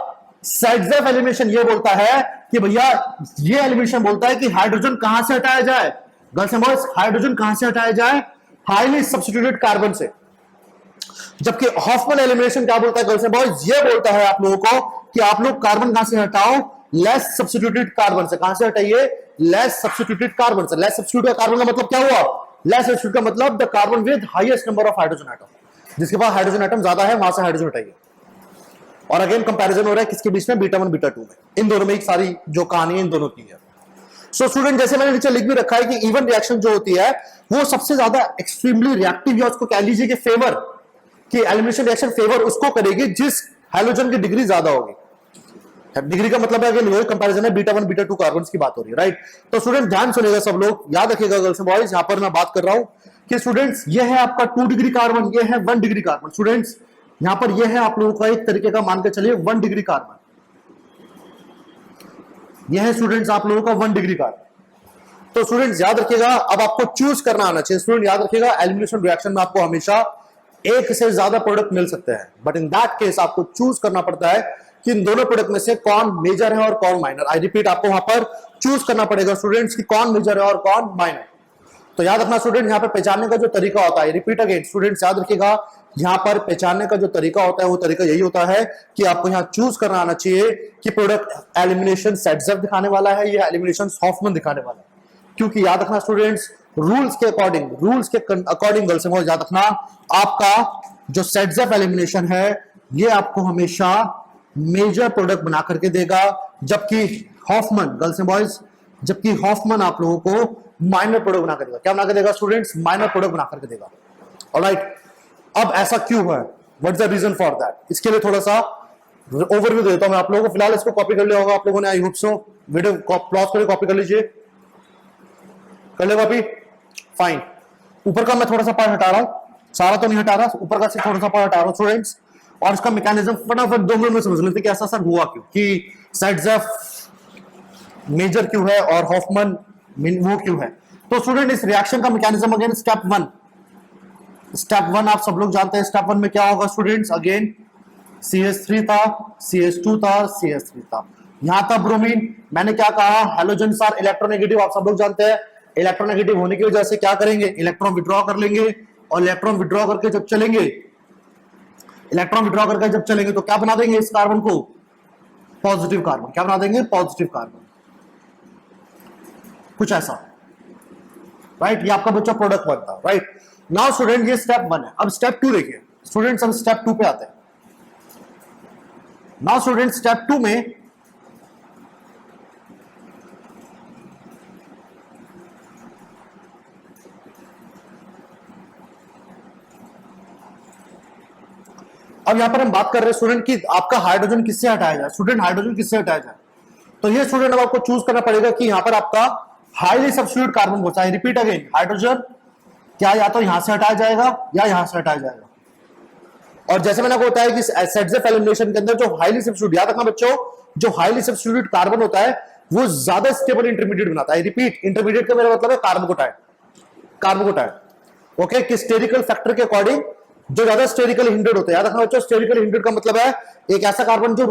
साइड्स ऑफ एलिमिनेशन ये बोलता है कि भैया ये एलिमिनेशन बोलता है कि हाइड्रोजन कहां से हटाया जाए, गर्ल्स एंड बॉयज हाइड्रोजन कहां से हटाया जाए, हाईली सब्स्टिट्यूटेड कार्बन से। जबकि हॉफमैन एलिमिनेशन क्या बोलता है गर्ल्स एंड बॉयज, ये बोलता है आप लोगों को कि आप लोग कार्बन कहां से हटाओ, लेस सब्स्टिट्यूटेड कार्बन से। कहां से हटाइए, लेस सब्स्टिट्यूटेड कार्बन से। लेस सब्स्टिट्यूटेड कार्बन का मतलब क्या हुआ, लेस सब्स्टिट्यूट का मतलब the carbon with highest number of hydrogen atom, जिसके पास हाइड्रोजन एटम ज्यादा है वहां से हाइड्रोजन हटाइए। और अगेन कंपैरिजन हो रहा है किसके बीच में, बीटा 1 बीटा 2 में, इन दोनों में एक सारी जो कहानी है इन दोनों की है। सो स्टूडेंट जैसे मैंने नीचे लिख भी रखा है कि इवन रिएक्शन जो होती है वो सबसे ज्यादा एक्सट्रीमली रिएक्टिव, या उसको कह लीजिए कि फेवर, कि एलिमिनेशन रिएक्शन फेवर उसको करेगी जिस हैलोजन की डिग्री ज्यादा होगी। डिग्री का मतलब है कि कंपैरिजन है बीटा 1 बीटा 2 कार्बन की बात हो रही है, राइट। तो स्टूडेंट ध्यान सुनेगा सब लोग, याद रखिएगा गर्ल्स एंड बॉयज, यहां पर मैं बात कर रहा हूं कि स्टूडेंट्स ये है आपका 2 डिग्री कार्बन, ये है 1 डिग्री कार्बन। स्टूडेंट्स यहां पर ये है आप लोगों का एक तरीके का मान के चलिए 1 डिग्री कार्बन, यह है स्टूडेंट्स आप लोगों का 1 डिग्री कार्बन। तो स्टूडेंट्स याद रखिएगा अब आपको चूज करना आना चाहिए। स्टूडेंट याद रखिएगा एलिमिनेशन रिएक्शन में आपको हमेशा एक से ज्यादा प्रोडक्ट मिल सकते हैं, बट इन दैट केस आपको चूज करना पड़ता है कि इन दोनों प्रोडक्ट में से कौन मेजर है और कौन माइनर। आई रिपीट, आपको वहां पर चूज करना पड़ेगा स्टूडेंट्स कि कौन मेजर है और कौन माइनर। तो याद रखना स्टूडेंट यहाँ पर पहचानने का जो तरीका होता है, रिपीट अगेन स्टूडेंट्स याद रखिएगा, यहाँ पर पहचानने का जो तरीका होता है वो तरीका यही होता है कि आपको यहाँ चूज करना आना चाहिए कि प्रोडक्ट एलिमिनेशन सेटजेफ दिखाने वाला है या एलिमिनेशन हॉफमैन दिखाने वाला है। क्योंकि याद रखना स्टूडेंट्स रूल्स के अकॉर्डिंग गर्ल्स एंड बॉयज याद रखना आपका जो सेटजेफ एलिमिनेशन है ये आपको हमेशा मेजर प्रोडक्ट बना करके देगा, जबकि हॉफमैन गर्ल्स एंड बॉयज, जबकि हॉफमैन आप लोगों को माइनर प्रोडक्ट बना कर देगा। क्या बना कर देगा स्टूडेंट्स, माइनर प्रोडक्ट बना करके देगा। ऑलराइट, अब ऐसा क्यों है, what is the reason for that, इसके लिए थोड़ा सा ओवरव्यू देता हूं मैं आप लोगों को। फिलहाल इसको कॉपी कर लिया होगा आप लोगों ने, I hope so. Video pause करके कॉपी कर लीजिए, कर ले कॉपी, फाइन। ऊपर का मैं थोड़ा सा पार्ट हटा रहा हूं, सारा तो नहीं हटा रहा, ऊपर का सिर्फ थोड़ा सा पार्ट हटा रहा हूं स्टूडेंट्स। और इसका मैकेनिज्म फटाफट 2 मिनट में समझ लेते कि ऐसा सर हुआ क्यों, कि सेटजेफ मेजर क्यों है और हॉफमैन वो क्यों है। तो स्टूडेंट इस रिएक्शन का मैकेनिज्म अगेन स्टेप 1 आप सब लोग जानते हैं। स्टेप 1 में क्या होगा स्टूडेंट्स, अगेन CH3 था, CH2 था, CH3 था, यहां था ब्रोमीन। मैंने क्या कहा, हैलोजेंस आर इलेक्ट्रोनेगेटिव, आप सब लोग जानते हैं। इलेक्ट्रोनेगेटिव होने की वजह से क्या करेंगे, इलेक्ट्रॉन विड्रॉ कर लेंगे, और इलेक्ट्रॉन विड्रॉ करके जब चलेंगे, इलेक्ट्रॉन विड्रॉ करके जब चलेंगे तो क्या बना देंगे इस कार्बन को, पॉजिटिव कार्बन। क्या बना देंगे, पॉजिटिव कार्बन, कुछ ऐसा, राइट। ये आपका बच्चा प्रोडक्ट बनता है, राइट। नाउ स्टूडेंट ये स्टेप 1 है। अब स्टेप 2 देखिए स्टूडेंट्स, हम स्टेप 2 पे आते हैं। नाउ स्टूडेंट स्टेप 2 में अब यहां पर हम बात कर रहे हैं स्टूडेंट कि आपका हाइड्रोजन किससे हटाया जाए, स्टूडेंट हाइड्रोजन किससे हटाया जाए। तो ये स्टूडेंट अब आपको चूज करना पड़ेगा कि यहां पर आपका हाईली सब्स्टिट्यूट कार्बन कौन सा है। रिपीट अगेन, हाइड्रोजन क्या या तो यहां से हटाया जाएगा या यहां से हटाया जाएगा। और जैसे मैंने आपको बताया कि सेटजेफ एलिमिनेशन के अंदर जो हाईली सब्स्टिट्यूट, याद रखना बच्चों, जो हाईली सब्स्टिट्यूट कार्बन होता है वो ज्यादा स्टेबल इंटरमीडिएट बनाता है। रिपीट, इंटरमीडिएट का मेरा मतलब है कार्बोटाइड, कार्बोटाइड। ओके, कि स्टेरिकल फैक्टर के अकॉर्डिंग जो ज्यादा स्टेरिकली हिंड्रेड होते हैं। याद रखना बच्चों, स्टेरिकली हिंड्रेड का मतलब है एक ऐसा कार्बन जो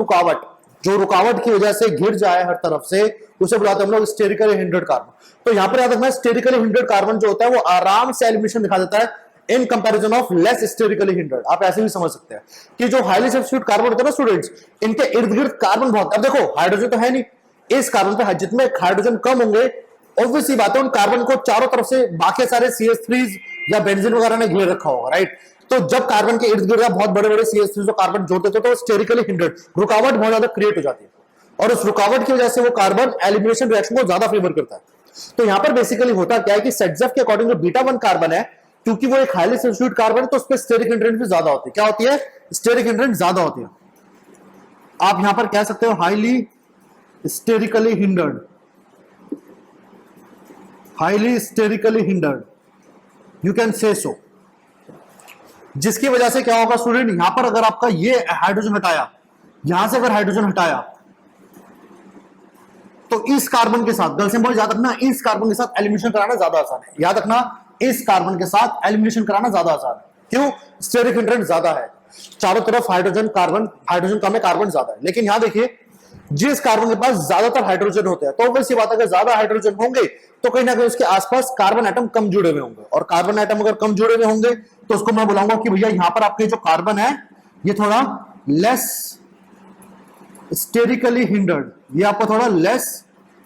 रुकावट की वजह से घिर जाए हर तरफ से, उसे बुलाते हैं हम लोग स्टेरिकली हिंड्रेड कार्बन। तो यहां पर याद रखना, स्टेरिकली हिंड्रेड कार्बन जो होता है वो आराम से एलिमिनेशन दिखा देता है in comparison of less sterically hindered. आप ऐसे भी समझ सकते हैं कि जो हाईली सब्स्टिट्यूट कार्बन होते हैं ना स्टूडेंट्स, इनके इर्द गिर्द कार्बन बहुत, अब देखो हाइड्रोजन तो है नहीं, इस कार्बन पे जितने हाइड्रोजन कम होंगे ऑब्वियस सी बात है उन कार्बन को चारों तरफ से बाकी सारे CH3 या बेंजीन वगैरह ने घेर रखा होगा, राइट। तो जब कार्बन के इर्द गिर्द बहुत बड़े बड़े CH3 जो कार्बन जोड़ते थे तो स्टेरिकली हिंड्रेड, रुकावट बहुत ज्यादा क्रिएट हो जाती है और उस रुकावट की वजह से वो कार्बन एलिमिनेशन रिएक्शन को ज्यादा फेवर करता है। तो यहां पर बेसिकली होता क्या है कि सेटजेफ के अकॉर्डिंग जो बीटा 1 कार्बन है, क्योंकि वो एक हाईली सब्स्टिट्यूट कार्बन है तो उस पर स्टेरिक हिंड्रेंस भी ज्यादा होती है। क्या होती है? स्टेरिक हिंड्रेंस ज्यादा होती है। आप यहां पर कह सकते हो highly sterically hindered, highly sterically hindered, you can say so. जिसकी वजह से क्या होगा स्टूडेंट, यहां पर अगर आपका ये हाइड्रोजन हटाया, यहां से अगर हाइड्रोजन हटाया तो इस कार्बन के साथ, गर्ल्स एंड बॉयज याद रखना, इस कार्बन के साथ एलिमिनेशन कराना ज्यादा आसान है। याद रखना, इस कार्बन के साथ एलिमिनेशन कराना ज्यादा आसान है। क्यों? स्टेरिक हिंड्रेंस ज्यादा है, चारों तरफ हाइड्रोजन कम है, कार्बन ज्यादा है। लेकिन यहां देखिए, जिस कार्बन के पास ज्यादातर हाइड्रोजन होते हैं तो वैसी बात है, अगर ज्यादा हाइड्रोजन होंगे तो कहीं ना कहीं उसके आसपास कार्बन एटम कम जुड़े हुए होंगे, और कार्बन एटम अगर कम जुड़े हुए होंगे तो उसको मैं बुलाऊंगा कि भैया यहां पर आपके जो कार्बन है ये थोड़ा लेस स्टेरिकली हिंडर्ड, ये आपका थोड़ा लेस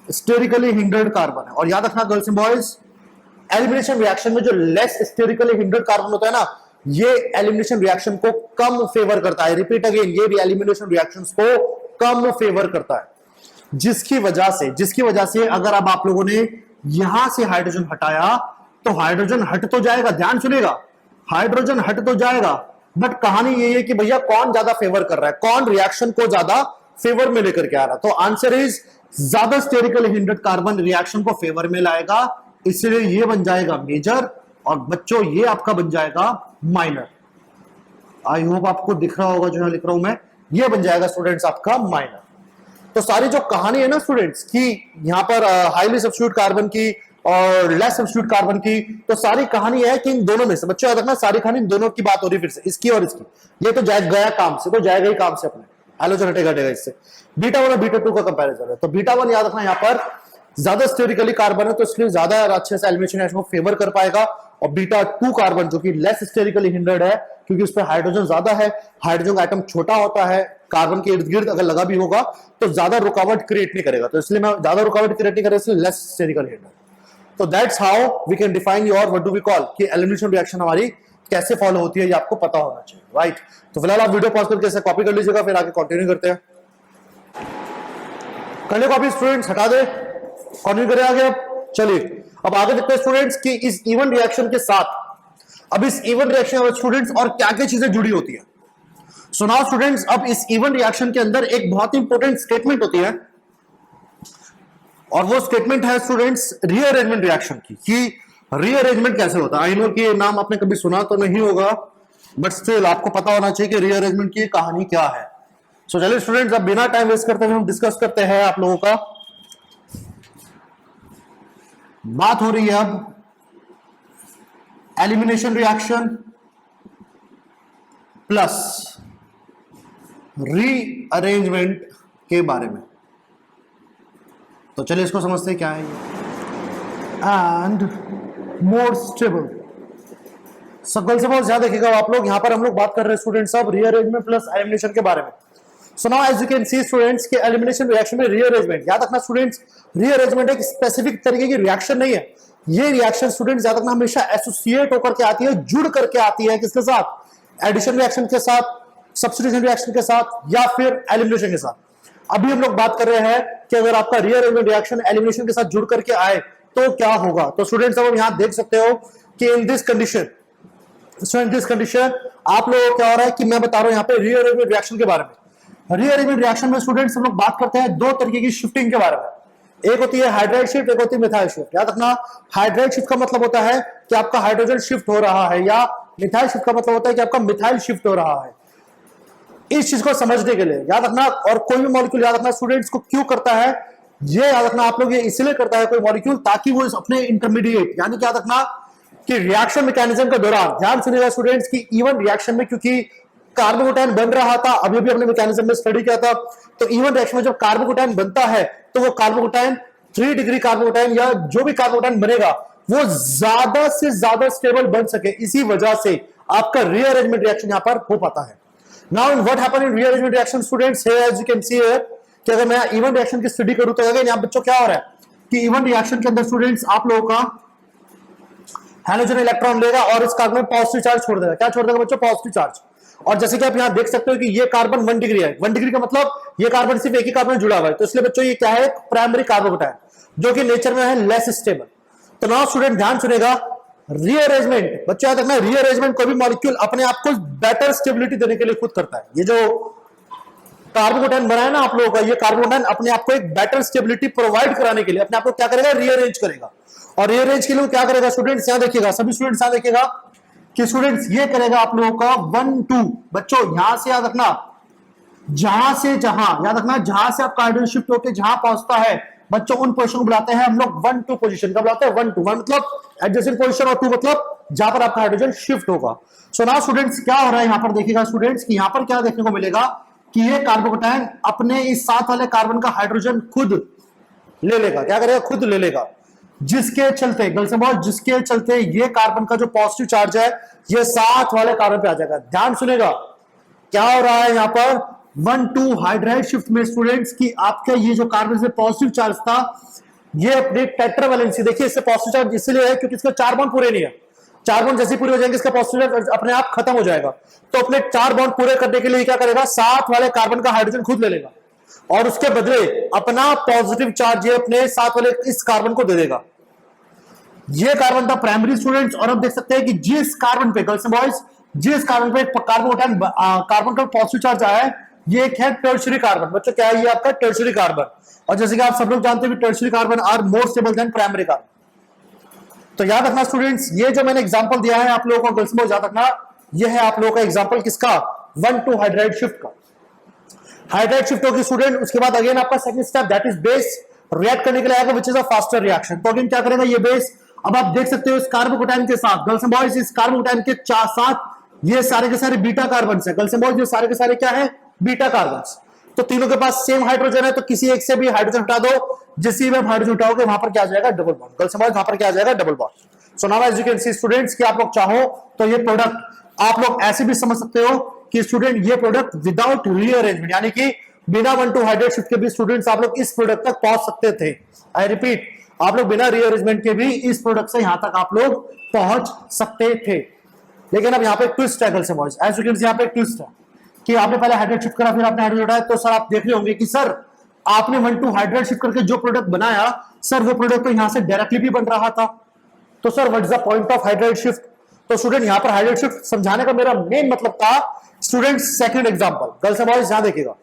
स्टेरिकली हिंडर्ड कार्बन है। और याद रखना girls and boys, elimination reaction में जो लेस स्टेरिकली हिंडर्ड कार्बन होता है ना, ये एलिमिनेशन रिएक्शन को कम फेवर करता है। रिपीट अगेन, ये भी एलिमिनेशन रिएक्शंस को कम फेवर करता है। जिसकी वजह से अगर अब आप लोगों ने यहां से हाइड्रोजन हटाया तो हाइड्रोजन हट तो जाएगा, ध्यान सुनिएगा, हाइड्रोजन हट तो जाएगा, बट कहानी ये है कि भैया कौन ज्यादा फेवर कर रहा है, कौन रिएक्शन को ज्यादा फेवर में लेकर के आ रहा है। तो आंसर इज ज्यादा स्टेरिकली हिंडर्ड कार्बन रिएक्शन को फेवर में लाएगा, इसलिए ये बन जाएगा मेजर, और बच्चों ये आपका बन जाएगा माइनर। आई होप आपको दिख रहा होगा जो यहां लिख रहा हूं मैं, ये बन जाएगा स्टूडेंट्स आपका माइनर। तो सारी जो कहानी है ना स्टूडेंट्स कि यहां पर हाईली सब्स्टिट्यूट कार्बन की और लेस सब्स्टिट्यूट कार्बन की, तो सारी कहानी है कि इन दोनों में से, बच्चों याद रखना, सारी कहानी इन दोनों की बात हो रही है, फिर से इसकी और इसकी। ये तो गया काम से, तो जाएगा ही काम से अपने, हाइड्रोजन हटेगा इससे। बीटा 1 और बीटा 2 का कंपैरिजन है, तो बीटा 1 याद रखना यहां पर ज्यादा स्टेरिकली कार्बन है तो इसलिए ज्यादा अच्छे से एलिमिनेशन रिएक्शन को फेवर कर पाएगा, और बीटा 2 कार्बन जो कि लेस स्टेरिकली हिंडर्ड है क्योंकि उस पर हाइड्रोजन ज्यादा है, हाइड्रोजन का एटम छोटा होता है, कार्बन के इर्द गिर्द अगर लगा भी होगा तो ज्यादा रुकावट क्रिएट नहीं करेगा, तो इसलिए मैं ज्यादा रुकावट क्रिएट नहीं करेगा, इसलिए लेस स्टेरिकल हिंडर्ड। तो that's how we can define your what do we call कि एलिमिनेशन रिएक्शन हमारी कैसे फॉलो होती है, ये आपको पता होना चाहिए, राइट। तो फिलहाल आप वीडियो पॉज करके ऐसे कॉपी कर लीजिएगा, फिर आगे कंटिन्यू करते हैं। कर ले कॉपी स्टूडेंट्स, हटा दे, कंटिन्यू करें आगे। अब चलिए अब आगे देखते हैं स्टूडेंट्स कि इस इवन रिएक्शन के साथ, अब इस इवन रिएक्शन स्टूडेंट्स और क्या क्या चीजें जुड़ी होती है। सो नाउ स्टूडेंट्स, अब इस इवन रिएक्शन के अंदर एक बहुत ही इंपॉर्टेंट स्टेटमेंट होती है, और वो स्टेटमेंट है स्टूडेंट्स रीअरेंजमेंट रिएक्शन की, कि रीअरेंजमेंट कैसे होता है। आई नो कि नाम आपने कभी सुना तो नहीं होगा, बट स्टिल आपको पता होना चाहिए कि रीअरेंजमेंट की कहानी क्या है। सो चलिए स्टूडेंट्स, अब बिना टाइम वेस्ट करते हुए हम डिस्कस करते हैं आप लोगों का। बात हो रही है अब एलिमिनेशन रिएक्शन प्लस रीअरेंजमेंट के बारे में। तो चलिए इसको समझते हैं क्या है ये। एंड मोर स्टेबल, सकल से बहुत ज्यादा देखिएगा आप लोग, यहां पर हम लोग बात कर रहे हैं स्टूडेंट्स अब रीअरेंजमेंट प्लस एलिमिनेशन के बारे में। So now as you can see students के एलिमिनेशन रिएक्शन में रीअरेंजमेंट, याद रखना स्टूडेंट्स, रीअरेंजमेंट एक स्पेसिफिक तरीके की रिएक्शन नहीं है, ये रिएक्शन स्टूडेंट्स याद रखना हमेशा एसोसिएट होकर के आती है, जुड़ करके आती है, किसके साथ? एडिशन रिएक्शन के साथ, सब्स्टिट्यूशन रिएक्शन के साथ, या फिर एलिमिनेशन के साथ। अभी हम लोग बात कर रहे हैं कि अगर आपका रीअरेंजमेंट रिएक्शन एलिमिनेशन के साथ जुड़ करके आए तो क्या होगा। तो स्टूडेंट्स अब यहां देख सकते हो कि in this condition so in this condition आप लोगों को क्या हो रहा है कि मैं बता रहा हूं यहाँ पे रीअरेंजमेंट रिएक्शन के बारे में। रीअरेंजमेंट रिएक्शन में स्टूडेंट्स हम लोग बात करते हैं दो तरीके की शिफ्टिंग के बारे में। एक होती है हाइड्राइड शिफ्ट, एक होती है मिथाइल शिफ्ट। याद रखना, हाइड्राइड शिफ्ट का मतलब होता है कि आपका हाइड्रोजन शिफ्ट हो रहा है, या मिथाइल शिफ्ट का मतलब होता है कि आपका मिथाइल शिफ्ट हो रहा है। इस चीज को समझने के लिए याद रखना, और कोई भी मॉलिक्यूल याद रखना स्टूडेंट्स को क्यों करता है, ये याद रखना आप लोग, ये इसलिए करता है कोई मॉलिक्यूल ताकि वो अपने इंटरमीडिएट यानी क्या याद रखना कि रिएक्शन मैकेनिज्म के दौरान, ध्यान सुनिएगा स्टूडेंट्स की इवन रिएक्शन में, क्योंकि कार्बोकेटायन बन रहा था, अभी भी अपने मैकेनिज्म में स्टडी किया था, तो इवन रिएक्शन में जब कार्बोकेटायन बनता है तो वो कार्बोकेटायन 3 डिग्री कार्बोकेटायन या जो भी कार्बोकेटायन बनेगा वो ज्यादा से ज्यादा स्टेबल बन सके, इसी वजह से आपका रीअरेंजमेंट रिएक्शन यहां पर हो पाता है। Now what happen in rearrangement reaction students, here as you can see here, कि अगर मैं इवन रिएक्शन की स्टडी करूं तो अगर यहाँ बच्चों क्या हो रहा है कि इवन रिएक्शन के अंदर स्टूडेंट्स आप लोगों का हाइड्रोजन इलेक्ट्रॉन लेगा और इस कार्बन में पॉजिटिव चार्ज छोड़ देगा। क्या छोड़ देगा बच्चों? Positive charge. और जैसे कि आप यहाँ देख सकते हो कि ये कार्बन 1 डिग्री है। 1 डिग्री का मतलब ये कार्बन सिर्फ एक ही कार्बन जुड़ा हुआ है, तो इसलिए बच्चों ये क्या है? प्राइमरी कार्बोकेटायन जो कि नेचर में है लेस स्टेबल। तो नाउ स्टूडेंट ध्यान सुनेगा, रीअरेंजमेंट बच्चों याद रखना, रीअरेंजमेंट कोई भी मॉलिक्यूल अपने आप को बेटर स्टेबिलिटी देने के लिए खुद करता है। ये जो कार्बोकेटायन बना है ना आप लोगों का, ये कार्बोकेटायन अपने आप को एक बेटर स्टेबिलिटी प्रोवाइड कराने के लिए अपने आप को क्या करेगा? रीअरेंज करेगा। और रीअरेंज के लिए क्या करेगा स्टूडेंट्स? यहां देखिएगा, सभी स्टूडेंट्स यहां देखिएगा कि स्टूडेंट्स ये करेगा आप लोगों का 1 2 बच्चों यहां से याद रखना, जहां से जहां याद रखना, जहां से आपका हाइड्रोजन शिफ्ट होकर जहां पहुंचता है बच्चों उन पोजीशन को बुलाते हैं हम लोग 1 2 पोजीशन का बुलाते हैं। 1 2 1 मतलब एडजेसेंट पोजीशन और 2 मतलब जहां पर आपका हाइड्रोजन शिफ्ट होगा। सो नाउ स्टूडेंट्स क्या हो रहा है यहां पर देखिएगा स्टूडेंट्स कि यहां पर क्या देखने को मिलेगा कि ये कार्बोकेटायन अपने इस साथ वाले कार्बन का हाइड्रोजन खुद ले लेगा। क्या करेगा? खुद ले लेगा, जिसके चलते जिसके चलते ये कार्बन का जो पॉजिटिव चार्ज है ये साथ वाले कार्बन पे आ जाएगा। ध्यान सुनेगा क्या हो रहा है यहां पर 1 2 हाइड्राइड शिफ्ट में स्टूडेंट्स की आपका ये जो कार्बन से पॉजिटिव चार्ज था ये अपने टेट्रावैलेंसी, देखिए इससे पॉजिटिव चार्ज इसलिए है क्योंकि इसका 4 बॉन्ड पूरे नहीं है। 4 बॉन्ड जैसे पूरे हो जाएंगे इसका पॉजिटिव चार्ज अपने आप खत्म हो जाएगा। तो अपने 4 बॉन्ड पूरे करने के लिए क्या करेगा? साथ वाले कार्बन का हाइड्रोजन खुद ले लेगा और उसके बदले अपना पॉजिटिव चार्ज ये अपने साथ वाले इस कार्बन को दे देगा। ये कार्बन था प्राइमरी स्टूडेंट्स। और अब देख सकते हैं कि जिस कार्बन पे गर्ल्स एंड बॉयज जिस कार्बन पे कार्बन का पॉजिटिव चार्ज आया है ये एक है टर्शियरी कार्बन। बच्चों क्या है? ये आपका टर्शियरी कार्बन। और जैसे कि आप सब लोग जानते हैं tertiary carbon are more stable than primary carbon. तो याद रखना स्टूडेंट्स, ये जो मैंने एग्जांपल दिया है आप लोगों को गर्ल्स एंड याद रखना, ये है आप लोगों का एग्जांपल किसका? 1 2 हाइड्राइड शिफ्ट का। हाइड्राइड शिफ्ट होगी स्टूडेंट, उसके बाद अगेन आपका second step that is base react करने के लिए आएगा, which is a faster reaction. तो अगेन क्या करेगा ये बेस? अब आप देख सकते हो इस कार्बोकेटायन के साथ गर्ल्स एंड बॉयज, इस कार्बोकेटायन के साथ ये सारे के सारे बीटा कार्बन है। गर्ल्स एंड बॉयज ये सारे के सारे क्या है? Beta carbon. तो तीनों के पास सेम हाइड्रोजन है, तो किसी एक से भी हाइड्रोजन हटा दो, जिस में हाइड्रोजन हटाओगे वहां पर क्या आ जाएगा? Double bond. Girls and boys वहां पर क्या आ जाएगा? Double bond. So now as you can see students कि आप लोग चाहो तो ये प्रोडक्ट आप लोग ऐसे भी समझ सकते हो कि स्टूडेंट ये प्रोडक्ट विदाउट रीअरेंजमेंट यानी कि बिना 1 2 हाइड्राइड शिफ्ट के भी स्टूडेंट्स आप लोग इस प्रोडक्ट तक पहुंच सकते थे। आई रिपीट, आप लोग बिना रीअरेंजमेंट के भी इस प्रोडक्ट से यहां तक आप लोग पहुंच सकते थे। लेकिन अब यहाँ पे ट्विस्ट है girls and boys, as you can see यहाँ पे ट्विस्ट है कि आपने पहले हाइड्राइड शिफ्ट करा फिर आपने हाइड्रोजन उठाया। तो सर आप देख रहे होंगे कि सर आपने 1 2 हाइड्राइड शिफ्ट करके जो प्रोडक्ट बनाया सर वो प्रोडक्ट तो यहां से डायरेक्टली भी बन रहा था। तो sir what is the point of hydride shift? तो स्टूडेंट यहां पर हाइड्राइड शिफ्ट समझाने का मेरा मेन मतलब था student second example. Girls and boys यहां देखिएगा,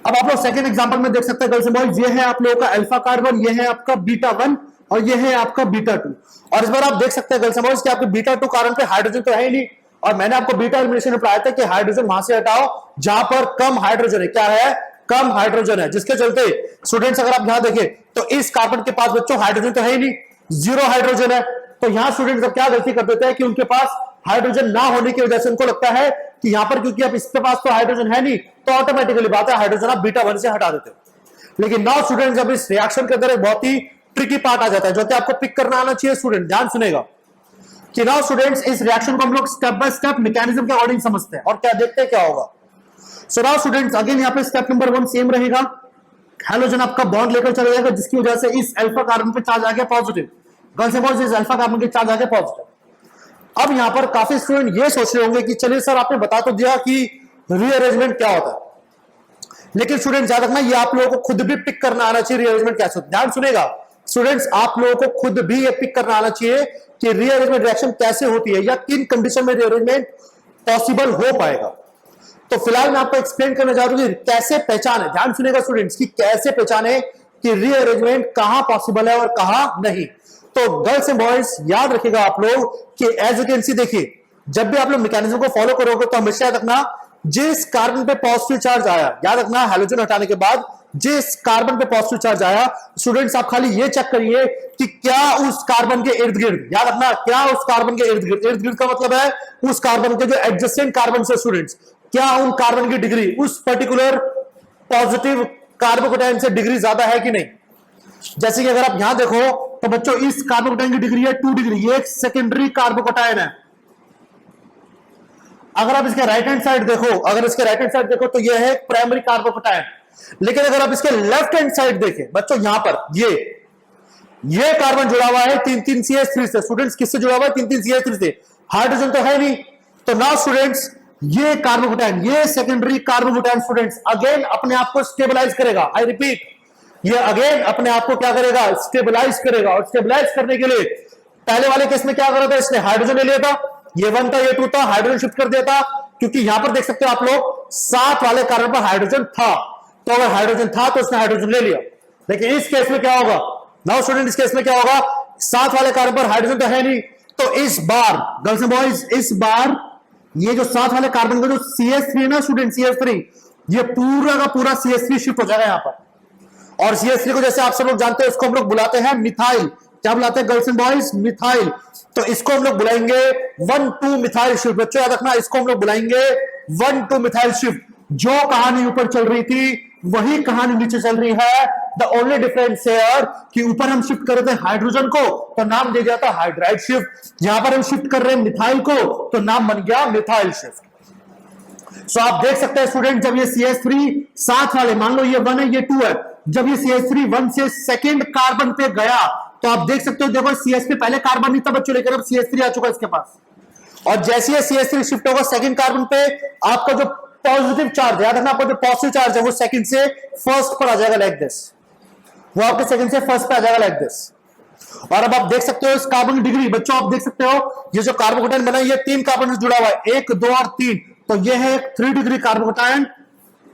अब आप लोग सेकंड एग्जांपल में देख सकते हैं गर्ल्स एंड बॉयज, ये है आप लोगों का अल्फा कार्बन, ये है आपका बीटा 1 और ये है आपका बीटा 2। और इस बार आप देख सकते हैं गर्ल्स एंड बॉयज कि आपके बीटा 2 कार्बन पे हाइड्रोजन तो है ही नहीं। और मैंने आपको बीटा एलिमिनेशन में पढ़ाया था कि हाइड्रोजन वहां से हटाओ जहां पर कम हाइड्रोजन है। क्या है? कम हाइड्रोजन है, जिसके चलते स्टूडेंट्स अगर आप यहां देखें तो इस कार्बन के पास बच्चों हाइड्रोजन तो है ही नहीं, 0 हाइड्रोजन है। तो यहां स्टूडेंट्स अब क्या गलती कर देते हैं कि उनके पास हाइड्रोजन ना होने की वजह से उनको लगता है कि यहां पर क्योंकि अब इसके पास तो हाइड्रोजन है नहीं तो ऑटोमेटिकली बात है हाइड्रोजन आप बीटा 1 से हटा देते हो। लेकिन नाउ स्टूडेंट्स जब इस रिएक्शन के अंदर एक बहुत ही ट्रिकी पार्ट आ जाता है जो कि आपको पिक करना आना चाहिए। स्टूडेंट ध्यान सुनेगा कि नाउ स्टूडेंट्स इस रिएक्शन को हम लोग स्टेप बाय स्टेप मैकेनिज्म के अकॉर्डिंग समझते हैं और क्या देखते हैं क्या होगा। सो नाउ स्टूडेंट्स अगेन यहाँ पे स्टेप नंबर 1 सेम रहेगा, हाइड्रोजन आपका बॉन्ड लेकर चला जाएगा जिसकी वजह से इस अल्फा कार्बन पे चार्ज आ गया पॉजिटिव। गर्ल्स एंड बॉयज इस अल्फा कार्बन के चार्ज आ गया पॉजिटिव। अब यहां पर काफी स्टूडेंट ये सोच रहे होंगे कि चलिए सर आपने बता तो दिया कि रीअरेंजमेंट क्या होता है, लेकिन स्टूडेंट याद रखना ये आप लोगों को खुद भी पिक करना आना चाहिए रीअरेंजमेंट कैसे होता है। ध्यान सुनेगा स्टूडेंट्स आप लोगों को खुद भी ये पिक करना आना चाहिए कि रीअरेंजमेंट रिएक्शन कैसे होती है या किन कंडीशन में रीअरेंजमेंट पॉसिबल हो पाएगा। तो फिलहाल मैं आपको एक्सप्लेन करने जा रहा हूं कैसे पहचाने, ध्यान सुनेगा स्टूडेंट्स, कि कैसे पहचाने कि रीअरेंजमेंट कहां पॉसिबल है और कहां नहीं। तो गर्ल्स एंड बॉयज याद रखिएगा आप लोग कि एज यू कैन सी, देखिए जब भी आप लोग मैकेनिज्म को फॉलो करोगे तो हमेशा याद रखना जिस कार्बन पे पॉजिटिव चार्ज आया, याद रखना हाइड्रोजन हटाने के बाद जिस कार्बन पे पॉजिटिव चार्ज आया, स्टूडेंट्स आप खाली ये चेक करिए कि क्या उस कार्बन के इर्द गिर्द, याद रखना क्या उस कार्बन के इर्द गिर्द का मतलब है उस कार्बन के जो एडजेसेंट कार्बन से स्टूडेंट्स, क्या उन कार्बन की डिग्री उस पर्टिकुलर पॉजिटिव कार्बोकेटाइन से डिग्री ज्यादा है कि नहीं। जैसे कि अगर आप यहां देखो तो बच्चों इस कार्बोकेटाइन की डिग्री है 2 डिग्री, ये एक सेकेंडरी कार्बोकेटाइन है। अगर आप इसके राइट हैंड साइड देखो, तो ये है प्राइमरी कार्बोकेटाइन। लेकिन अगर आप इसके लेफ्ट हैंड साइड देखें बच्चों, यहां पर ये कार्बन जुड़ा हुआ है 3 CH3 से। स्टूडेंट्स किससे जुड़ा हुआ है? 3 CH3 से। हाइड्रोजन तो है नहीं। तो नाउ स्टूडेंट्स ये कार्बोकेटाइन, ये सेकेंडरी कार्बोकेटाइन स्टूडेंट्स अगेन अपने आप को स्टेबलाइज करेगा। आई रिपीट, ये अगेन अपने आप को क्या करेगा? स्टेबलाइज करेगा। और स्टेबलाइज करने के लिए पहले वाले केस में क्या करा था इसने? हाइड्रोजन ले लिया था, ये 1 था ये 2 था, हाइड्रोजन शिफ्ट कर दिया था, क्योंकि यहां पर देख सकते हो आप लोग 7 वाले कार्बन पर हाइड्रोजन था। तो अगर हाइड्रोजन था तो उसने हाइड्रोजन ले लिया। लेकिन इस केस में क्या होगा? नाउ स्टूडेंट इस केस में क्या होगा? 7 वाले कार्बन पर हाइड्रोजन तो है नहीं, तो इस बार गर्ल्स एंड बॉयज, इस बार ये जो 7 वाले कार्बन का जो CH3 है ना स्टूडेंट, CH3, ये पूरा का पूरा CH3 शिफ्ट हो जाएगा यहां पर। और CH3 को जैसे आप सब लोग जानते हैं उसको हम लोग बुलाते हैं मिथाइल। क्या बुलाते हैं गर्ल्स एंड बॉयज? मिथाइल। तो इसको हम लोग बुलाएंगे 1,2 मिथाइल शिफ्ट। बच्चों याद रखना, इसको हम लोग बुलाएंगे 1,2 मिथाइल शिफ्ट। जो कहानी ऊपर चल रही थी वही कहानी नीचे चल रही है। द ओनली डिफरेंस है कि ऊपर हम शिफ्ट कर रहे थे हाइड्रोजन को तो नाम दे दिया था हाइड्राइड शिफ्ट, यहां पर हम शिफ्ट कर रहे हैं मिथाइल को तो नाम बन गया मिथाइल शिफ्ट। सो आप देख सकते हैं स्टूडेंट, जब ये CH3 7 वाले, मान लो ये 1 है ये 2 है, जब ये CH3 1 से सेकेंड कार्बन पे गया तो आप देख सकते हो, देखो CH पे पहले कार्बन नहीं था बच्चों, लेकिन अब CH3 आ चुका है इसके पास। और जैसे ये CH3 शिफ्ट होगा सेकंड कार्बन पे, आपका जो पॉजिटिव चार्ज, याद रखना आपका जो पॉजिटिव चार्ज है वो सेकंड से फर्स्ट पर आ जाएगा लाइक दिस, वो आपके सेकंड से फर्स्ट पे आ जाएगा लाइक दिस। और अब आप देख सकते हो इस कार्बन की डिग्री, बच्चों आप देख सकते हो ये जो कार्बोकेटाइन बना है ये 3 कार्बन से जुड़ा हुआ है, 1 2 और 3, तो ये है 3 degree carbocation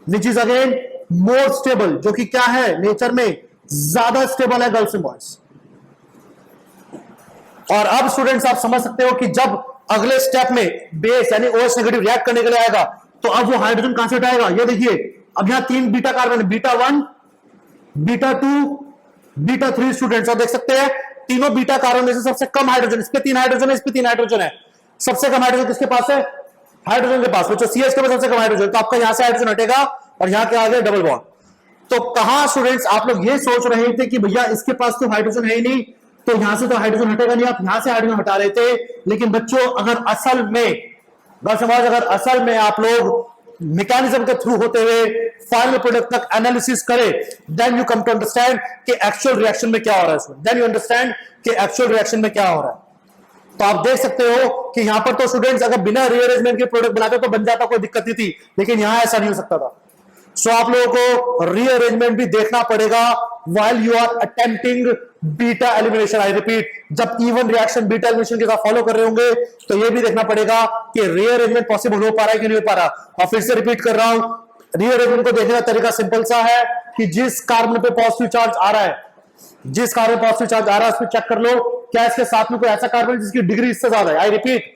which is again more stable, जो कि क्या है नेचर में ज्यादा स्टेबल है गर्ल्स एंड बॉयज। और अब स्टूडेंट्स आप समझ सकते हो कि जब अगले स्टेप में बेस यानी OH नेगेटिव रिएक्ट करने के लिए आएगा तो अब वो हाइड्रोजन कहां से उठाएगा? ये देखिए अब यहां 3 बीटा कार्बन है, बीटा 1 बीटा 2 बीटा 3 स्टूडेंट्स, और देख सकते हैं तीनों बीटा कार्बन में से सबसे कम हाइड्रोजन, इस पे 3 हाइड्रोजन है, इस पे 3 हाइड्रोजन है, सबसे कम हाइड्रोजन किसके पास है? हाइड्रोजन के पास। बच्चों CH के पास सबसे कम हाइड्रोजन, तो आपका यहां से हाइड्रोजन हटेगा और यहां क्या आ गया? Double bond. तो कहां स्टूडेंट्स आप लोग ये सोच रहे थे कि भैया इसके पास तो हाइड्रोजन है ही नहीं तो यहां से तो हाइड्रोजन हटेगा नहीं, आप यहां से हाइड्रोजन हटा रहे थे। लेकिन बच्चों अगर असल में आप लोग मैकेनिज्म के थ्रू होते हुए फाइनल प्रोडक्ट तक एनालिसिस करें, then you come to understand कि एक्चुअल रिएक्शन में क्या हो रहा है, देन यू अंडरस्टैंड कि एक्चुअल रिएक्शन में क्या हो रहा है। तो आप देख सकते हो कि यहां पर तो स्टूडेंट्स अगर बिना रीअरेंजमेंट के प्रोडक्ट बनाते तो बन जाता, कोई दिक्कत नहीं थी, लेकिन यहां ऐसा नहीं हो सकता था। सो आप लोगों को रीअरेंजमेंट भी देखना पड़ेगा while you are attempting beta elimination. I repeat, जब इवन रिएक्शन बीटा एलिमिनेशन के साथ फॉलो कर रहे होंगे तो ये भी देखना पड़ेगा कि रीअरेंजमेंट पॉसिबल हो पा रहा है कि नहीं हो पा रहा। और फिर से रिपीट कर रहा हूं, रीअरेंजमेंट को देखने का तरीका सिंपल सा है कि जिस कार्बन पे पॉजिटिव चार्ज आ रहा है, जिस कार्बन पॉजिटिव चार्ज आ रहा है उस पर चेक कर लो क्या इसके साथ में कोई ऐसा कार्बन जिसकी डिग्री इससे ज्यादा है। आई रिपीट,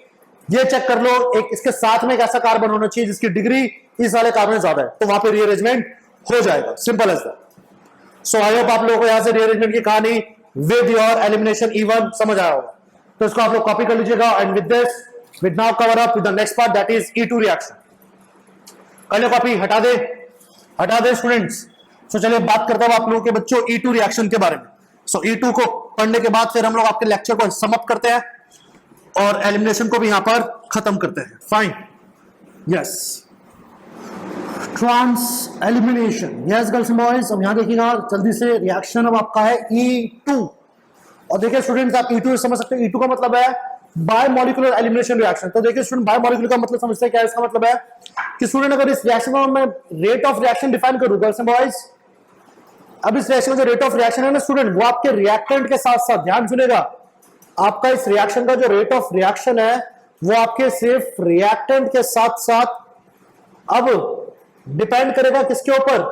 ये चेक कर लो एक इसके साथ में एक ऐसा कार्बन होना चाहिए जिसकी डिग्री इस वाले कार्बन से ज्यादा है, तो वहां पे रीअरेंजमेंट हो जाएगा, simple as that. So I hope आप लोगों को यहां से रीअरेंजमेंट की कहानी विद योर एलिमिनेशन इवन समझ आया होगा। तो इसको आप लोग कॉपी कर लीजिएगा and with this with now cover up with the next part that is E2 reaction. कर लो कॉपी, हटा दे स्टूडेंट्स। सो चलिए बात करता हूं आप लोगों के बच्चों E2 रिएक्शन के बारे में। सो E2 को पढ़ने के बाद फिर हम लोग आपके लेक्चर को समाप्त करते हैं और एलिमिनेशन को भी यहां पर खत्म करते हैं। Fine, yes, trans elimination, yes girls and boys. अब यहां देखिएगा जल्दी से, रिएक्शन अब आपका है E2। और देखिए स्टूडेंट्स आप E2 समझ सकते हैं, E2 का मतलब है बायोमोलिकुलर एलिमिनेशन रिएक्शन। तो देखिए स्टूडेंट बायोमोलिकुलर का मतलब समझते हैं क्या है? इसका मतलब है कि स्टूडेंट अगर इस रिएक्शन को मैं रेट ऑफ रिएक्शन डिफाइन करूं गर्ल्स एंड बॉयज, अब इस रिएक्शन का जो रेट ऑफ रिएक्शन है ना स्टूडेंट, वो आपके रिएक्टेंट के साथ साथ, ध्यान सुनेगा, आपका इस रिएक्शन का जो रेट ऑफ रिएक्शन है वो आपके सिर्फ रिएक्टेंट के साथ साथ अब डिपेंड करेगा किसके ऊपर,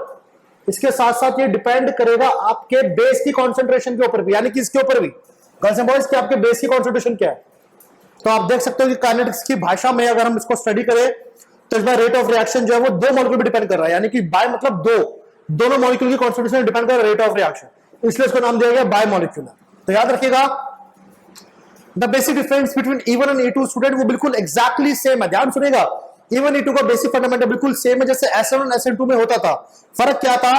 इसके साथ साथ ये डिपेंड करेगा आपके बेस की कॉन्सेंट्रेशन के ऊपर भी, यानी कि इसके ऊपर भी। गर्ल्स एंड बॉयज, कि आपके बेस की कॉन्सेंट्रेशन क्या है। तो आप देख सकते हो कि काइनेटिक्स की भाषा में अगर हम इसको स्टडी करें तो इसमें रेट ऑफ रिएक्शन जो है वो दो मॉलिक्यूल पे डिपेंड कर रहा है, यानी कि बाय मतलब दोनों मॉलिक्यूल की कॉन्सेंट्रेशन डिपेंड कर रहा है रेट ऑफ रिएक्शन, इसलिए इसको नाम दिया गया बाय मॉलिक्यूलर। तो याद रखिएगा the basic difference between E1 and E2 student वो बिल्कुल एग्जैक्टली सेम है। ध्यान सुनेगा, E1 E2 का बेसिक फंडामेंटल बिल्कुल सेम है जैसे SN1 SN2 में होता था। फर्क क्या था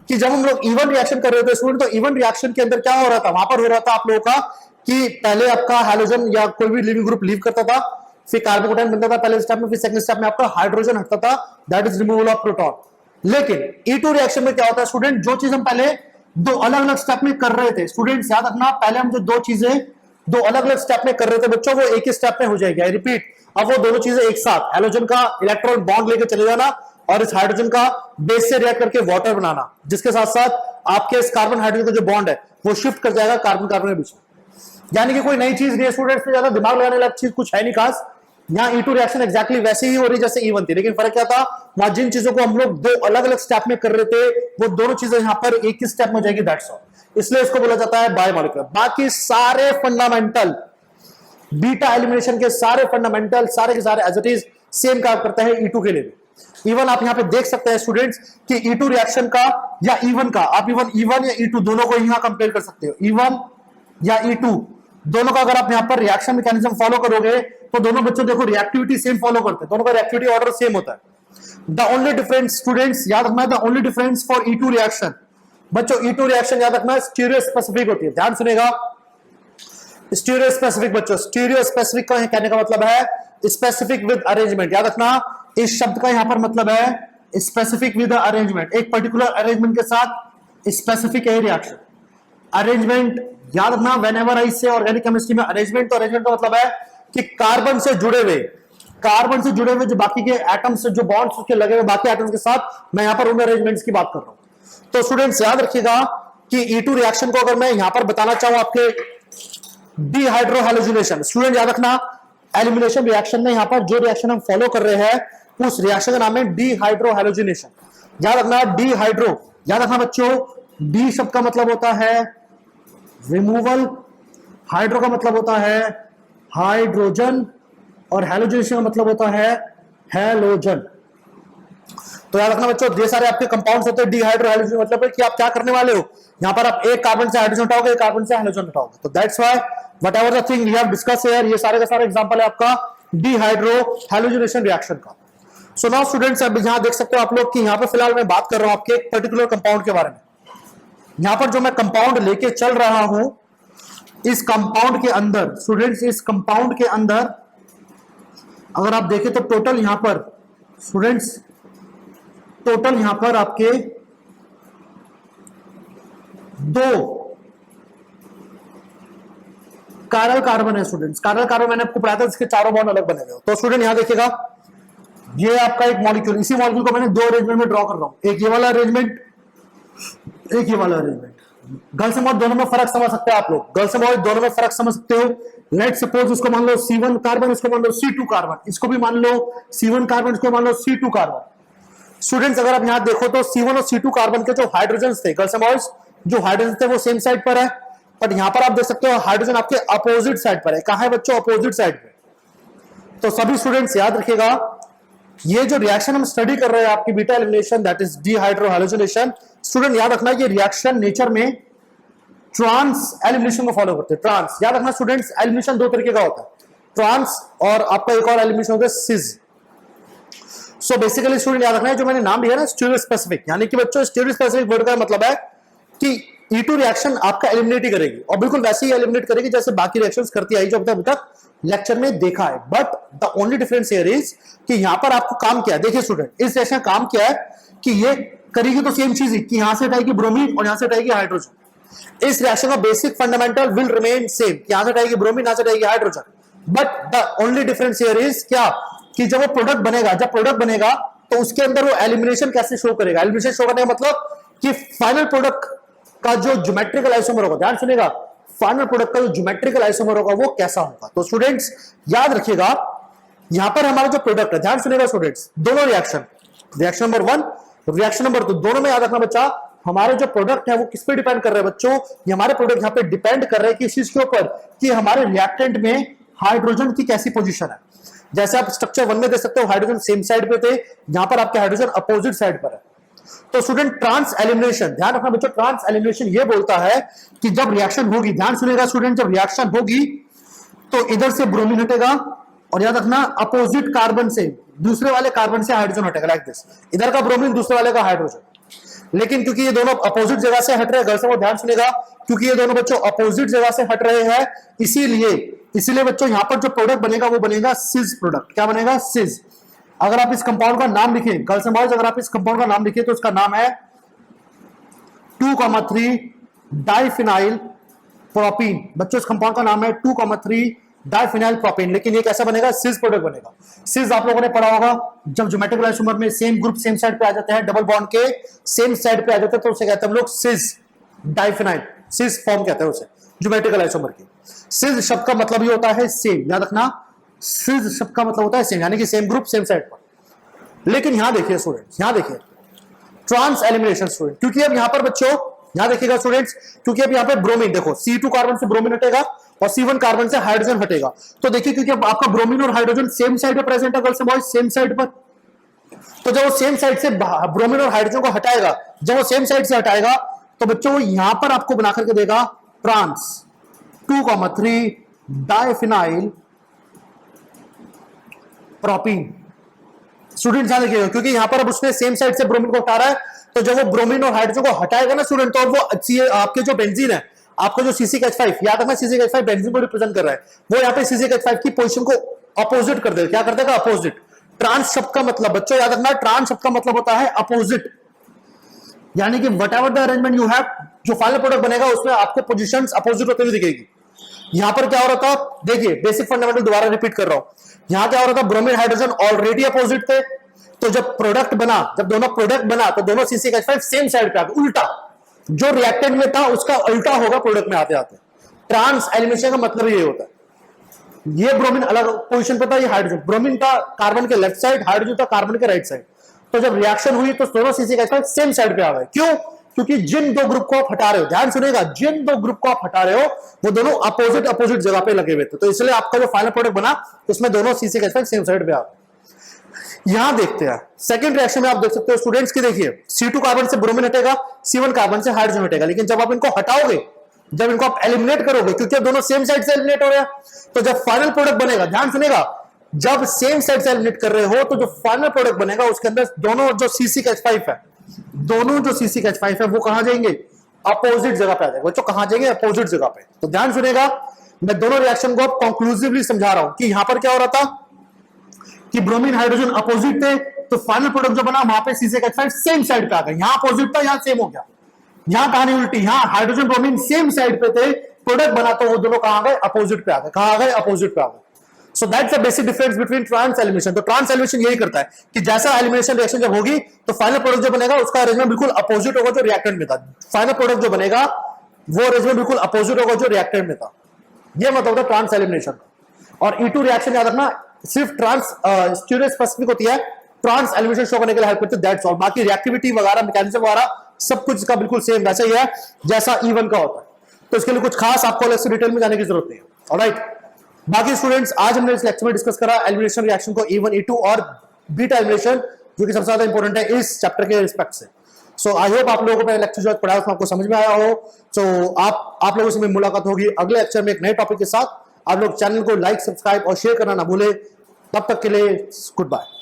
कि जब हम लोग E1 रिएक्शन कर रहे थे स्टूडेंट, तो E1 रिएक्शन के अंदर क्या हो रहा था, वहां पर हो रहा था आप लोगों का कि पहले आपका हाइड्रोजन या कोई भी लिविंग ग्रुप लीव करता था, फिर कार्बोकेटायन बनता था पहले स्टेप में, फिर सेकंड स्टेप में आपका हाइड्रोजन हटता था, that is removal of proton. लेकिन E2 रिएक्शन में क्या होता है स्टूडेंट, जो चीज हम पहले दो अलग अलग स्टेप में कर रहे थे, स्टूडेंट्स याद रखना, पहले हम जो दो चीजें दो अलग अलग स्टेप में कर रहे थे बच्चों, वो एक ही स्टेप में हो जाएगी। आई रिपीट, अब वो दोनों चीजें एक साथ, हैलोजन का इलेक्ट्रॉन बॉन्ड लेके चले जाना और इस हाइड्रोजन का बेस से रिएक्ट करके वाटर बनाना, जिसके साथ साथ आपके इस कार्बन हाइड्रोजन का जो बॉन्ड है वो शिफ्ट कर जाएगा कार्बन कार्बन के बीच में। यानी कि कोई नई चीज नहीं है स्टूडेंट्स, में ज्यादा दिमाग लगाने वाली चीज कुछ है नहीं खास। यहाँ E2 रिएक्शन एक्जैक्टली वैसे ही हो रही जैसे E1 थी, लेकिन फर्क क्या था, वहां जिन चीजों को हम लोग दो अलग अलग स्टेप में कर रहे थे वो दोनों चीजें यहाँ पर एक ही स्टेप में हो जाएगी, दैट्स ऑल। इसलिए इसको बोला जाता है बायोमॉलिक्यूलर। बाकी सारे फंडामेंटल बीटा एलिमिनेशन के सारे फंडामेंटल सारे के सारे एज इट इज सेम काम करता है E2 के लिए भी। इवन आप यहाँ पे देख सकते हैं स्टूडेंट्स कि E2 रिएक्शन का या E1 का, आप इवन E1 या E2 दोनों को यहाँ कंपेयर कर सकते हो। E1 या E2 दोनों का अगर आप यहाँ पर रिएक्शन मैकेनिज्म फॉलो करोगे तो दोनों बच्चों देखो रिएक्टिविटी सेम फॉलो करते हैं, दोनों का रिएक्टिविटी ऑर्डर सेम होता है। द ओनली डिफरेंस स्टूडेंट्स याद रखना है, the only difference for E2 reaction बच्चों, E2 रिएक्शन याद रखना स्टीरियो स्पेसिफिक होती है। ध्यान सुनेगा, स्टीरियो स्पेसिफिक बच्चों, स्टीरियो स्पेसिफिक का कहने का मतलब है स्पेसिफिक विद अरेंजमेंट। याद रखना इस शब्द का यहां पर मतलब है स्पेसिफिक विद अरेंजमेंट, एक पर्टिकुलर अरेंजमेंट के साथ स्पेसिफिक है रिएक्शन। अरेंजमेंट याद रखना, व्हेनेवर आई से ऑर्गेनिक केमिस्ट्री में अरेंजमेंट, तो अरेंजमेंट का मतलब है कि कार्बन से जुड़े हुए जो बाकी के एटम्स जो बॉन्ड्स उसके लगे हुए बाकी एटम्स के साथ, मैं यहां पर उन अरेंजमेंट्स की बात कर रहा हूं। तो स्टूडेंट्स याद रखिएगा कि E2 रिएक्शन को अगर मैं यहां पर बताना चाहूं आपके डिहाइड्रोहैलोजिनेशन, स्टूडेंट याद रखना एलिमिनेशन रिएक्शन में यहां पर जो रिएक्शन हम फॉलो कर रहे हैं उस रिएक्शन का नाम है डिहाइड्रोहैलोजिनेशन। याद रखना डिहाइड्रो, याद रखना बच्चों, डी शब्द का मतलब होता है रिमूवल, हाइड्रो का मतलब होता है हाइड्रोजन और हैलोजिनेशन का मतलब होता है हैलोजन। तो याद रखना बच्चों, ये सारे आपके कंपाउंड्स होते हैं डिहाइड्रोहैलोजन, मतलब है कि आप क्या करने वाले हो, यहां पर आप एक कार्बन से हाइड्रोजन उठाओगे, एक कार्बन से हैलोजन उठाओगे। तो that's why whatever the thing we have discuss here, ये सारे का सारा एग्जांपल है आपका डिहाइड्रोहैलोजिनेशन रिएक्शन का। सो नाउ स्टूडेंट्स, अब यहां देख सकते हो आप लोग कि यहां पर फिलहाल मैं बात कर रहा हूं आपके एक पर्टिकुलर कंपाउंड के बारे में। यहां पर जो मैं कंपाउंड लेके चल रहा हूं, इस कंपाउंड के अंदर स्टूडेंट्स, इस कंपाउंड के अंदर अगर आप देखें तो टोटल यहां पर स्टूडेंट्स, टोटल यहां पर आपके दो कायरल कार्बन है स्टूडेंट्स। कायरल कार्बन मैंने आपको पढ़ाया था, इसके चारों बॉन्ड अलग बने हुए। तो स्टूडेंट यहां देखिएगा, ये आपका एक मॉलिक्यूल, इसी मॉलिक्यूल को मैंने दो अरेंजमेंट में ड्रॉ कर रहा हूं, एक ये वाला अरेंजमेंट, एक ये वाला अरेंजमेंट। गर्ल्स एंड बॉयज दोनों में फर्क समझ सकते हैं आप लोग, गर्ल्स एंड बॉयज दोनों में फर्क समझ सकते हो। लेट सपोज उसको मान लो C1 कार्बन, इसको मान लो C2 कार्बन, इसको भी मान लो C1 कार्बन, इसको मान लो C2 कार्बन। स्टूडेंट्स अगर आप यहां देखो तो C1 और C2 कार्बन के जो हाइड्रोजन थे, गर्ल्स एंड बॉयज, जो हाइड्रोजन थे वो सेम साइड पर है, बट यहां पर आप देख सकते हो हाइड्रोजन आपके अपोजिट साइड पर है। कहां है बच्चों? अपोजिट साइड पे। तो सभी स्टूडेंट्स याद रखिएगा, ये जो रिएक्शन हम स्टडी कर रहे हैं आपकी beta elimination, that is dehydrohalogenation, student याद रखना ये रिएक्शन नेचर में ट्रांस एलिमिनेशन को फॉलो करते हैं। ट्रांस याद रखना स्टूडेंट्स, एलिमिनेशन दो तरीके का होता है, ट्रांस और आपका एक और एलिमिनेशन होता है सिज। सो बेसिकली स्टूडेंट याद रखना है जो मैंने नाम लिया ना स्टीरियो स्पेसिफिक, यानी कि बच्चों स्टीरियो स्पेसिफिक वर्ड का मतलब है कि E2 रिएक्शन आपका एलिमिनेट ही करेगी और बिल्कुल वैसे ही एलिमिनेट करेगी जैसे बाकी रिएक्शंस करती आई जो अभी तक लेक्चर में देखा है। But the only difference here is कि यहां पर आपको काम क्या है, देखिए स्टूडेंट, इस रिएक्शन का काम क्या है कि ये करेगी तो सेम चीज ही कि यहां से हटाएगी ब्रोमीन और यहां से हटाएगी हाइड्रोजन। इस रिएक्शन का basic fundamental will remain same, यहां से हटाएगी ब्रोमीन, यहां से हटाएगी hydrogen. But the only difference here is क्या कि जब वो प्रोडक्ट बनेगा, जब प्रोडक्ट बनेगा तो उसके अंदर वो एलिमिनेशन कैसे शो करेगा। एलिमिनेशन शो करने का मतलब कि फाइनल प्रोडक्ट का जो ज्योमेट्रिकल आइसोमर होगा, ध्यान सुनिएगा, फाइनल प्रोडक्ट का जो ज्योमेट्रिकल आइसोमर होगा वो कैसा होगा। तो स्टूडेंट्स याद रखिएगा, यहां पर हमारा जो प्रोडक्ट है, ध्यान सुनिएगा स्टूडेंट्स, दोनों reaction, reaction number 1, reaction number 2, दोनों में याद रखना बच्चा, हमारे जो प्रोडक्ट है वो किस पे डिपेंड कर रहे हैं बच्चों, ये हमारे प्रोडक्ट यहां पे डिपेंड कर रहे हैं किस चीज के ऊपर, कि हमारे रिएक्टेंट में हाइड्रोजन की कैसी पोजीशन है। जैसे आप स्ट्रक्चर 1 में देख सकते हो, हाइड्रोजन सेम साइड पे थे, यहां पर आपके हाइड्रोजन अपोजिट साइड पर है। तो स्टूडेंट ट्रांस एलिमिनेशन, ध्यान रखना बच्चों, ट्रांस एलिमिनेशन ये बोलता है कि जब रिएक्शन होगी, ध्यान सुनिएगा स्टूडेंट, जब रिएक्शन होगी तो इधर से ब्रोमीन हटेगा, और याद रखना अपोजिट कार्बन से, दूसरे वाले कार्बन से हाइड्रोजन हटेगा, लाइक दिस, इधर का ब्रोमीन दूसरे वाले का हाइड्रोजन। लेकिन क्योंकि ये दोनों अपोजिट जगह से हट रहे हैं, घर से वो ध्यान सुनेगा, क्योंकि ये दोनों बच्चों अपोजिट जगह से हट रहे हैं, इसीलिए बच्चों यहां पर जो प्रोडक्ट बनेगा वो बनेगा सिस प्रोडक्ट। क्या बनेगा? सिस। अगर आप इस कंपाउंड का नाम लिखें, गर्ल्स एंड बॉयज, अगर आप इस कंपाउंड का नाम लिखें तो उसका नाम है 2,3 डाइफिनाइल प्रोपीन। बच्चों इस कंपाउंड का नाम है 2,3 डाइफिनाइल प्रोपीन। लेकिन ये कैसा बनेगा? सिस प्रोडक्ट बनेगा। सिस आप लोगों ने पढ़ा होगा, जब ज्योमेट्रिकल आइसोमर में सेम ग्रुप सेम साइड पे आ जाते हैं, डबल बॉन्ड के सेम साइड पे आ जाते हैं, तो उसे कहते हैं हम लोग सिस डाइफिनाइल, सिस फॉर्म कहते हैं उसे ज्योमेट्रिकल आइसोमर की। सिस शब्द का मतलब ये होता है सेम, याद रखना, सिस शब्द का मतलब होता है सेम, यानी कि सेम ग्रुप सेम साइड पर। लेकिन यहां देखिए स्टूडेंट्स, यहां देखिए ट्रांस एलिमिनेशन स्टूडेंट, क्योंकि अब यहां पर बच्चों यहां देखिएगा स्टूडेंट्स, क्योंकि अब यहां पे ब्रोमीन, देखो C2 कार्बन से ब्रोमीन हटेगा और C1 कार्बन से हाइड्रोजन हटेगा। तो देखिए क्योंकि अब आपका ब्रोमीन और हाइड्रोजन सेम साइड पे प्रेजेंट है, girls and boys, same side पर, तो जब वो सेम साइड से ब्रोमीन और हाइड्रोजन को हटाएगा, जब वो सेम साइड से हटाएगा तो बच्चों वो यहां पर आपको बना करके देगा ट्रांस 2,3 डाइफिनाइल प्रोपीन। स्टूडेंट ध्यान रखिएगा, क्योंकि यहां पर अब उसने सेम साइड से ब्रोमीन को हटा रहा है, तो जब वो ब्रोमीन और हाइड्रोजन को हटाएगा ना स्टूडेंट, तो वो आपके जो बेंजीन है, आपका जो C6H5, याद रखना C6H5 बेंजीन को रिप्रेजेंट कर रहा है, वो यहाँ पे C6H5 की पोजीशन को अपोजिट कर देगा। क्या कर देगा? अपोजिट। ट्रांस शब्द का मतलब बच्चों याद रखना, ट्रांस शब्द का मतलब होता है अपोजिट, यानी कि what ever the arrangement you have, जो फाइनल प्रोडक्ट बनेगा उसमें आपको पोजीशंस अपोजिट होते हुए दिखेगी। यहां पर क्या हो रहा था, देखिए बेसिक फंडामेंटल दोबारा रिपीट कर रहा हूं, यहां क्या हो रहा था, ब्रोमीन हाइड्रोजन ऑलरेडी अपोजिट थे, तो जब प्रोडक्ट बना, जब दोनों प्रोडक्ट बना तो दोनों C6H5 सेम साइड पे आ गए, उल्टा, जो रिएक्टेंट में था उसका उल्टा होगा प्रोडक्ट में आते आते। ट्रांस एलिमिनेशन का मतलब ये होता है, ये ब्रोमीन अलग पोजीशन पे था, ये हाइड्रोजन, ब्रोमीन था कार्बन के लेफ्ट साइड, हाइड्रोजन था कार्बन के राइट साइड, तो जब रिएक्शन हुई तो दोनों C6H5 सेम साइड पे आ गए। क्यों? क्योंकि जिन दो ग्रुप को आप हटा रहे हो, ध्यान सुनिएगा, जिन दो ग्रुप को आप हटा रहे हो वो दोनों अपोजिट जगह पे लगे हुए थे, तो इसलिए आपका जो फाइनल प्रोडक्ट बना उसमें दोनों C6H5 सेम साइड पे आ गए। यहां देखते हैं सेकंड रिएक्शन में, आप देख सकते हो स्टूडेंट्स की, देखिए C2 कार्बन से ब्रोमीन हटेगा, C1 कार्बन से हाइड्रोजन हटेगा, लेकिन जब आप इनको हटाओगे, जब इनको आप एलिमिनेट करोगे, क्योंकि अब दोनों सेम साइड से एलिमिनेट हो रहे हैं, तो जब फाइनल प्रोडक्ट बनेगा, ध्यान सुनेगा, जब सेम साइड से एलिमिनेट कर रहे हो तो जो फाइनल प्रोडक्ट बनेगा उसके अंदर दोनों जो C6H5 है, दोनों जो C6H5 है वो कहां जाएंगे? अपोजिट जगह पे आ जाएंगे। बच्चों कहां जाएंगे? अपोजिट जगह पे। तो ध्यान सुनेगा, मैं दोनों रिएक्शन को अब कंक्लूसिवली समझा रहा हूं कि यहां पर क्या हो रहा था कि ब्रोमीन हाइड्रोजन अपोजिट थे, तो फाइनल प्रोडक्ट जो बना वहां पे C6H5 सेम साइड पे आ गए, यहां अपोजिट था, यहां सेम हो गया, यहां कहानी उल्टी, यहां हाइड्रोजन ब्रोमीन सेम साइड पे थे, प्रोडक्ट बना तो वो दोनों कहां गए? अपोजिट पे आ गए। कहां आ गए? अपोजिट पे आ गए। So that's the basic difference between trans elimination. तो ट्रांस एलिमिनेशन यही करता है कि जैसा एलिमिनेशन रिएक्शन जब होगी तो फाइनल प्रोडक्ट जो बनेगा उसका अरेंजमेंट बिल्कुल अपोजिट होगा जो रिएक्टेंट में था। फाइनल प्रोडक्ट जो बनेगा वो अरेंजमेंट बिल्कुल अपोजिट होगा जो रिएक्टेंट में था। ये मतलब होता है ट्रांस एलिमिनेशन का। और E2 रिएक्शन याद रखना सिर्फ ट्रांस स्टीरियो स्पेसिफिक होती है, ट्रांस एलिमिनेशन शो करने के लिए हेल्प करती है, दैट्स ऑल। बाकी रिएक्टिविटी वगैरह, मैकेनिज्म वगैरह सब कुछ इसका बिल्कुल सेम वैसा ही है जैसा E1 का होता है, तो इसके लिए कुछ खास आपको अलग से डिटेल में जाने की जरूरत नहीं है। ऑलराइट, बाकी स्टूडेंट्स आज हमने इस लेक्चर में डिस्कस करा एलिमिनेशन रिएक्शन को, E1 E2 और बीटा एलिमिनेशन, जो कि सबसे ज्यादा इंपॉर्टेंट है इस चैप्टर के रिस्पेक्ट से। सो आई होप आप लोगों को मेरा लेक्चर जो पढ़ा उसमें आपको समझ में आया हो। सो आप लोगों से मेरी मुलाकात होगी अगले लेक्चर में एक नए टॉपिक के साथ। आप लोग चैनल को लाइक, सब्सक्राइब और शेयर करना ना भूले। तब तक के लिए गुड बाय।